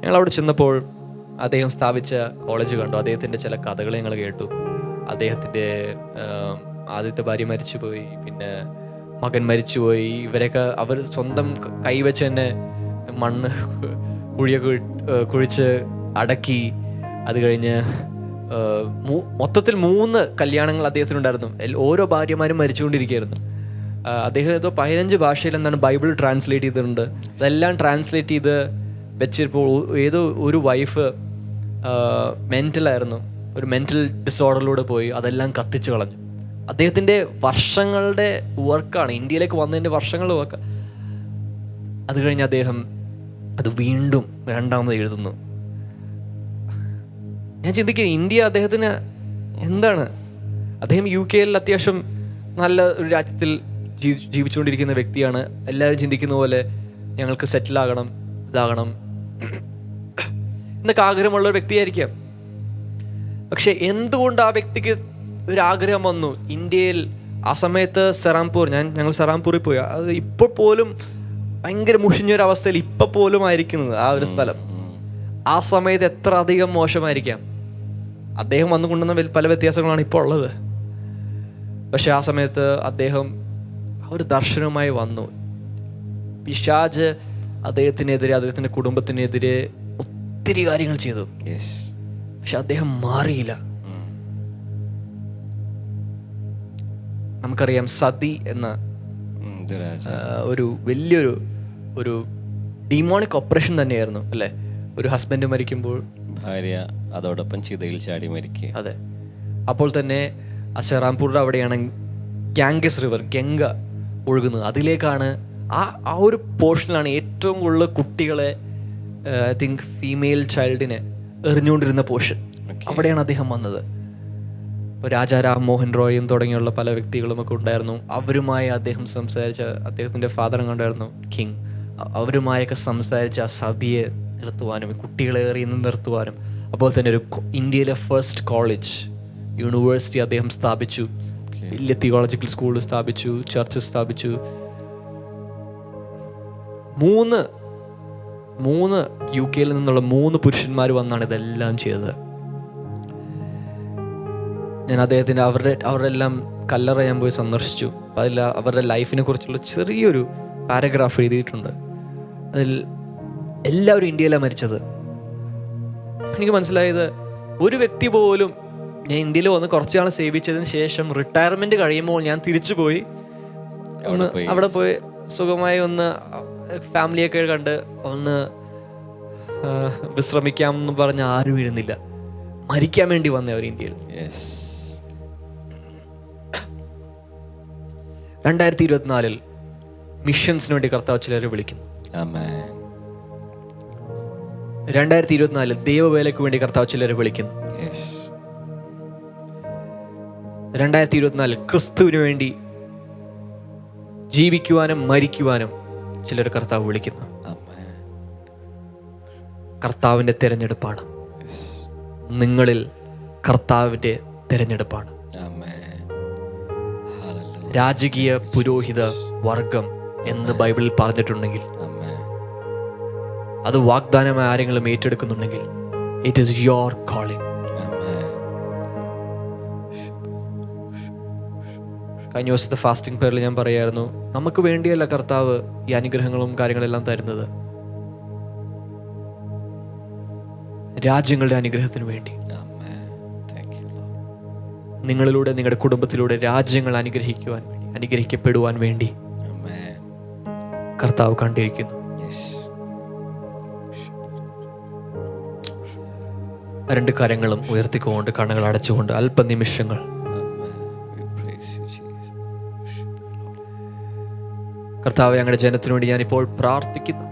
ഞങ്ങളവിടെ ചെന്നപ്പോൾ അദ്ദേഹം സ്ഥാപിച്ച കോളേജ് കണ്ടു. അദ്ദേഹത്തിൻ്റെ ചില കഥകൾ ഞങ്ങൾ കേട്ടു. അദ്ദേഹത്തിൻ്റെ ആദ്യത്തെ ഭാര്യ മരിച്ചുപോയി, പിന്നെ മകൻ മരിച്ചുപോയി. ഇവരൊക്കെ അവർ സ്വന്തം കൈവച്ച് തന്നെ മണ്ണ് കുഴിയൊക്കെ കുഴിച്ച് അടക്കി. അത് കഴിഞ്ഞ് മൊത്തത്തിൽ 3 കല്യാണങ്ങൾ അദ്ദേഹത്തിനുണ്ടായിരുന്നു. ഓരോ ഭാര്യമാരും മരിച്ചുകൊണ്ടിരിക്കുകയായിരുന്നു. അദ്ദേഹം ഏതോ 15 ഭാഷയിൽ എന്താണ് ബൈബിൾ ട്രാൻസ്ലേറ്റ് ചെയ്തിട്ടുണ്ട്. അതെല്ലാം ട്രാൻസ്ലേറ്റ് ചെയ്ത് വെച്ചിപ്പോൾ ഏതോ ഒരു വൈഫ് മെൻ്റലായിരുന്നു, ഒരു മെൻ്റൽ ഡിസോർഡറിലൂടെ പോയി അതെല്ലാം കത്തിച്ചു കളഞ്ഞു. അദ്ദേഹത്തിൻ്റെ വർഷങ്ങളുടെ വർക്കാണ്, ഇന്ത്യയിലേക്ക് വന്നതിൻ്റെ വർഷങ്ങളുടെ വർക്ക്. അത് കഴിഞ്ഞ് അദ്ദേഹം അത് വീണ്ടും 2ാമത് എഴുതുന്നു. ഞാൻ ചിന്തിക്കുക, ഇന്ത്യ അദ്ദേഹത്തിന് എന്താണ്? അദ്ദേഹം UK അത്യാവശ്യം നല്ല ഒരു രാജ്യത്തിൽ ജീവിച്ചുകൊണ്ടിരിക്കുന്ന വ്യക്തിയാണ്. എല്ലാവരും ചിന്തിക്കുന്ന പോലെ ഞങ്ങൾക്ക് സെറ്റിലാകണം, ഇതാകണം എന്നൊക്കെ ആഗ്രഹമുള്ള ഒരു വ്യക്തിയായിരിക്കാം. പക്ഷെ എന്തുകൊണ്ട് ആ വ്യക്തിക്ക് ഒരാഗ്രഹം വന്നു? ഇന്ത്യയിൽ ആ സമയത്ത് ഞങ്ങൾ സെറാംപൂറിൽ പോയി. അത് ഇപ്പോൾ പോലും ഭയങ്കര മുഷിഞ്ഞൊരവസ്ഥയിൽ ഇപ്പോൾ പോലും ആയിരിക്കുന്നത് ആ ഒരു സ്ഥലം. ആ സമയത്ത് എത്ര അധികം മോശമായിരിക്കാം. അദ്ദേഹം വന്നുകൊണ്ടുവന്ന പല വ്യത്യാസങ്ങളാണ് ഇപ്പോൾ ഉള്ളത്. പക്ഷെ ആ സമയത്ത് അദ്ദേഹം ഒരു ദർശനവുമായി വന്നു. പിശാച് അദ്ദേഹത്തിനെതിരെ, അദ്ദേഹത്തിൻ്റെ കുടുംബത്തിനെതിരെ ഒത്തിരി കാര്യങ്ങൾ ചെയ്തു. പക്ഷെ അദ്ദേഹം മാറിയില്ല. നമുക്കറിയാം സതി എന്ന ഒരു വലിയൊരു ഡിമോണിക് ഓപ്പറേഷൻ തന്നെയായിരുന്നു അല്ലേ? ഒരു ഹസ്ബൻഡ് മരിക്കുമ്പോൾ ഭാര്യ അതോടൊപ്പം ചിതയിൽ ചാടി മരിക്കുക. അതെ. അപ്പോൾ തന്നെ സെറാംപൂറിൻ്റെ അവിടെയാണ് ഗാംഗസ് റിവർ, ഗംഗ ഒഴുകുന്നത്. അതിലേക്കാണ് ആ ഒരു പോർഷനിലാണ് ഏറ്റവും കൂടുതൽ കുട്ടികളെ, ഐ തിങ്ക് ഫീമെയിൽ ചൈൽഡിനെ എറിഞ്ഞുകൊണ്ടിരുന്ന പോർഷൻ. അവിടെയാണ് അദ്ദേഹം വന്നത്. ഇപ്പോൾ രാജാ രാം മോഹൻ റോയും തുടങ്ങിയുള്ള പല വ്യക്തികളുമൊക്കെ ഉണ്ടായിരുന്നു. അവരുമായി അദ്ദേഹം സംസാരിച്ച, അദ്ദേഹത്തിൻ്റെ ഫാദർ കണ്ടായിരുന്നു കിങ്, അവരുമായൊക്കെ സംസാരിച്ച ആ സതിയെ നിർത്തുവാനും കുട്ടികളെ എറിയുന്ന നിർത്തുവാനും, അതുപോലെ തന്നെ ഒരു ഇന്ത്യയിലെ ഫസ്റ്റ് കോളേജ് യൂണിവേഴ്സിറ്റി അദ്ദേഹം സ്ഥാപിച്ചു. വലിയ തിയോളജിക്കൽ സ്കൂൾ സ്ഥാപിച്ചു, ചർച്ച് സ്ഥാപിച്ചു. മൂന്ന് UK നിന്നുള്ള 3 പുരുഷന്മാർ വന്നാണ് ഇതെല്ലാം ചെയ്തത്. ഞാൻ അദ്ദേഹത്തിൻ്റെ അവരുടെ എല്ലാം കല്ലറ ഞാൻ പോയി സന്ദർശിച്ചു. അതിൽ അവരുടെ ലൈഫിനെ കുറിച്ചുള്ള ചെറിയൊരു പാരഗ്രാഫ് എഴുതിയിട്ടുണ്ട്. അതിൽ എല്ലാവരും ഇന്ത്യയിലാണ് മരിച്ചത്. എനിക്ക് മനസ്സിലായത്, ഒരു വ്യക്തി പോലും, ഞാൻ ഇന്ത്യയിൽ വന്ന് കുറച്ച് നാൾ സേവിച്ചതിന് ശേഷം റിട്ടയർമെൻറ്റ് കഴിയുമ്പോൾ ഞാൻ തിരിച്ചു പോയി അവിടെ പോയി സുഖമായി ഒന്ന് ഫാമിലിയൊക്കെ കണ്ട് ഒന്ന് വിശ്രമിക്കാം എന്ന് പറഞ്ഞ് ആരും ഇരുന്നില്ല. മരിക്കാൻ വേണ്ടി വന്നവർ ഇന്ത്യയിൽ. 2024 മിഷൻസിന് വേണ്ടി കർത്താവ് ചിലരെ വിളിക്കുന്നു. 2024 ദൈവവേലയ്ക്ക് വേണ്ടി കർത്താവ് ചിലരെ വിളിക്കുന്നു. 2024 ക്രിസ്തുവിന് വേണ്ടി ജീവിക്കുവാനും മരിക്കുവാനും ചിലർ കർത്താവ് വിളിക്കുന്നു. കർത്താവിൻ്റെ തിരഞ്ഞെടുപ്പാണ്. നിങ്ങളിൽ കർത്താവിൻ്റെ തിരഞ്ഞെടുപ്പാണ്. രാജകീയ പുരോഹിത വർഗം എന്ന് ബൈബിളിൽ പറഞ്ഞിട്ടുണ്ടെങ്കിൽ, അത് വാഗ്ദാനമായി ആരെങ്കിലും ഏറ്റെടുക്കുന്നുണ്ടെങ്കിൽ, ഇറ്റ് ഈസ് യുവർ കോളിംഗ്. കഴിഞ്ഞ ദിവസത്തെ ഫാസ്റ്റിംഗ് പ്രയറിൽ ഞാൻ പറയായിരുന്നു, നമുക്ക് വേണ്ടിയല്ല കർത്താവ് ഈ അനുഗ്രഹങ്ങളും കാര്യങ്ങളെല്ലാം തരുന്നത്, രാജ്യങ്ങളുടെ അനുഗ്രഹത്തിന് വേണ്ടി. നിങ്ങളിലൂടെ, നിങ്ങളുടെ കുടുംബത്തിലൂടെ രാജ്യങ്ങൾ അനുഗ്രഹിക്കുവാൻ വേണ്ടി, അനുഗ്രഹിക്കപ്പെടുവാൻ വേണ്ടി കർത്താവ് കണ്ടിരിക്കുന്നു. രണ്ട് കരങ്ങളും ഉയർത്തിക്കൊണ്ട് കണ്ണുകൾ അടച്ചുകൊണ്ട് അല്പനിമിഷങ്ങൾ കർത്താവെ, ഞങ്ങളുടെ ജനത്തിനു വേണ്ടി ഞാനിപ്പോൾ പ്രാർത്ഥിക്കുന്നു.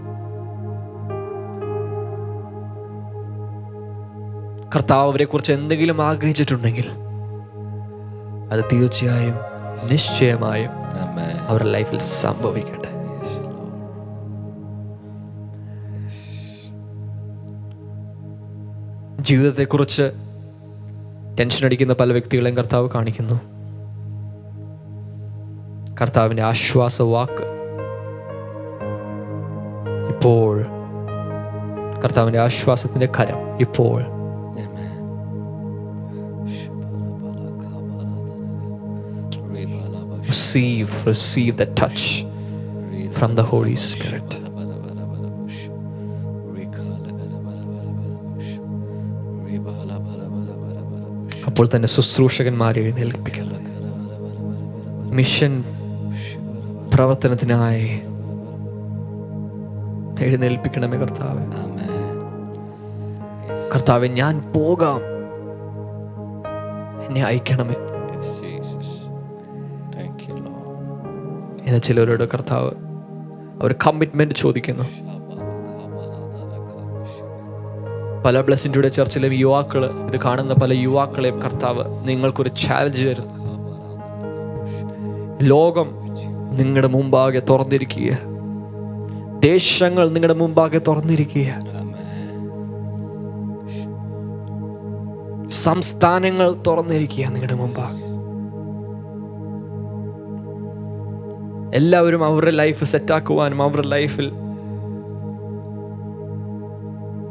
കർത്താവ് അവരെ കുറിച്ച് എന്തെങ്കിലും ആഗ്രഹിച്ചിട്ടുണ്ടെങ്കിൽ അത് തീർച്ചയായും നിശ്ചയമായും അവരുടെ ലൈഫിൽ സംഭവിക്കട്ടെ. ജീവിതത്തെക്കുറിച്ച് ടെൻഷൻ അടിക്കുന്ന പല വ്യക്തികളെയും കർത്താവ് കാണിക്കുന്നു. കർത്താവിൻ്റെ ആശ്വാസവാക്ക് ഇപ്പോൾ, കർത്താവിൻ്റെ ആശ്വാസത്തിൻ്റെ കരം ഇപ്പോൾ receive the touch from the Holy Spirit. അപ്പോൾ തന്നെ ശുശ്രൂഷകന്മാരെ എഴുന്നേൽപ്പിക്കണം. മിഷൻ പ്രവർത്തനത്തിനായി എഴുന്നേൽപ്പിക്കണമേ കർത്താവേ. കർത്താവേ, ഞാൻ പോകാം, എന്നെ അയക്കണമേ എന്ന് ചിലരോട് കർത്താവ് അവർ കമ്മിറ്റ്മെന്റ് ചോദിക്കുന്നു. പല ബ്ലെസ്സിംഗ് ടുഡേ ചർച്ചിലെ യുവാക്കൾ, ഇത് കാണുന്ന പല യുവാക്കളെയും കർത്താവ് നിങ്ങൾക്കൊരു ചാലഞ്ച് തരുന്നു. ലോകം നിങ്ങളുടെ മുമ്പാകെ തുറന്നിരിക്കുക, ദേശങ്ങൾ നിങ്ങളുടെ മുമ്പാകെ തുറന്നിരിക്കുക, സംസ്ഥാനങ്ങൾ തുറന്നിരിക്കുക നിങ്ങളുടെ മുമ്പാകെ. എല്ലാവരും അവരുടെ ലൈഫ് സെറ്റാക്കുവാനും അവരുടെ ലൈഫിൽ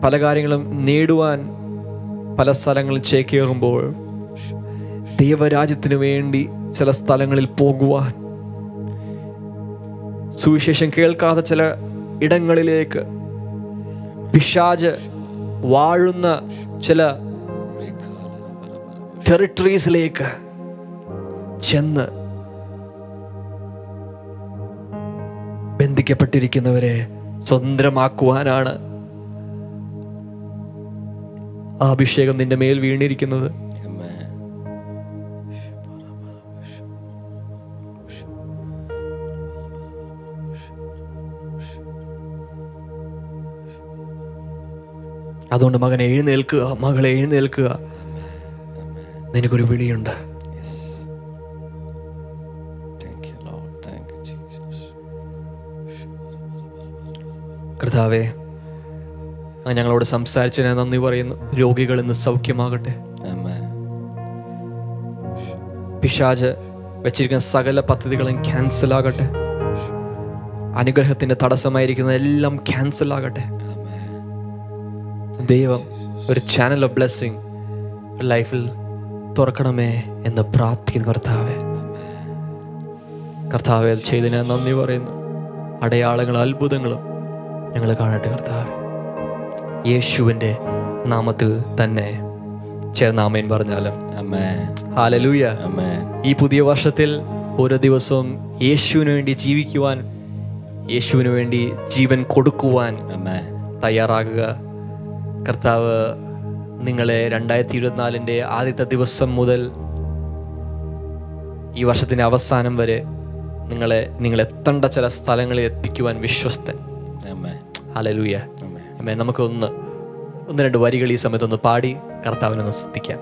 പല കാര്യങ്ങളും നേടുവാൻ പല സ്ഥലങ്ങളിൽ ചേക്കേറുമ്പോൾ ദൈവരാജ്യത്തിന് വേണ്ടി ചില സ്ഥലങ്ങളിൽ പോകുവാൻ, സുവിശേഷം കേൾക്കാത്ത ചില ഇടങ്ങളിലേക്ക്, പിശാച് വാഴുന്ന ചില ടെറിട്ടറീസിലേക്ക് ചെന്ന് ബന്ധിക്കപ്പെട്ടിരിക്കുന്നവരെ സ്വതന്ത്രമാക്കുവാനാണ് ആ അഭിഷേകം നിന്റെ മേൽ വീണിരിക്കുന്നത്. അതുകൊണ്ട് മകനെ എഴുന്നേൽക്കുക, മകളെ എഴുന്നേൽക്കുക, നിനക്കൊരു വിളിയുണ്ട്. കർത്താവേ, അങ്ങ് ഞങ്ങളോട് സംസാരിച്ചതിന് നന്ദി പറയുന്നു. രോഗികൾ ഇന്ന് സൗഖ്യമാകട്ടെ. ആമേൻ. പിശാച് വെച്ചിരിക്കുന്ന സകല പദ്ധതികളും ക്യാൻസൽ ആകട്ടെ. അനുഗ്രഹത്തിന്റെ തടസ്സമായിരിക്കുന്ന എല്ലാം ക്യാൻസൽ ആകട്ടെ. ദൈവം ഒരു ചാനൽ ഓഫ് ബ്ലെസ്സിങ് ലൈഫിൽ തുറക്കണമേ എന്ന് പ്രാർത്ഥിക്കുന്നു. കർത്താവേ അത് ചെയ്തതിന് നന്ദി പറയുന്നു. അടയാളങ്ങളും അത്ഭുതങ്ങളും ഞങ്ങൾ കാണട്ടെ കർത്താവേ. യേശുവിൻ്റെ നാമത്തിൽ തന്നെ ചേർന്ന് ആമേൻ പറഞ്ഞാലും. ആമേൻ. ഹല്ലേലൂയ. ആമേൻ. ഈ പുതിയ വർഷത്തിൽ ഓരോ ദിവസവും യേശുവിന് വേണ്ടി ജീവിക്കുവാൻ, യേശുവിന് വേണ്ടി ജീവൻ കൊടുക്കുവാൻ ആമേൻ. തയ്യാറാകുക. കർത്താവ് നിങ്ങളെ 2024 ആദ്യത്തെ ദിവസം മുതൽ ഈ വർഷത്തിൻ്റെ അവസാനം വരെ നിങ്ങൾ എത്തേണ്ട ചില സ്ഥലങ്ങളിൽ എത്തിക്കുവാൻ വിശ്വസ്തൻ. ആമേൻ. ഹല്ലേലൂയ. ആമേൻ. ആമേൻ. നമുക്ക് ഒന്ന് രണ്ട് വരികൾ ഈ സമയത്തൊന്ന് പാടി കർത്താവിനൊന്ന് സ്തുതിക്കാം.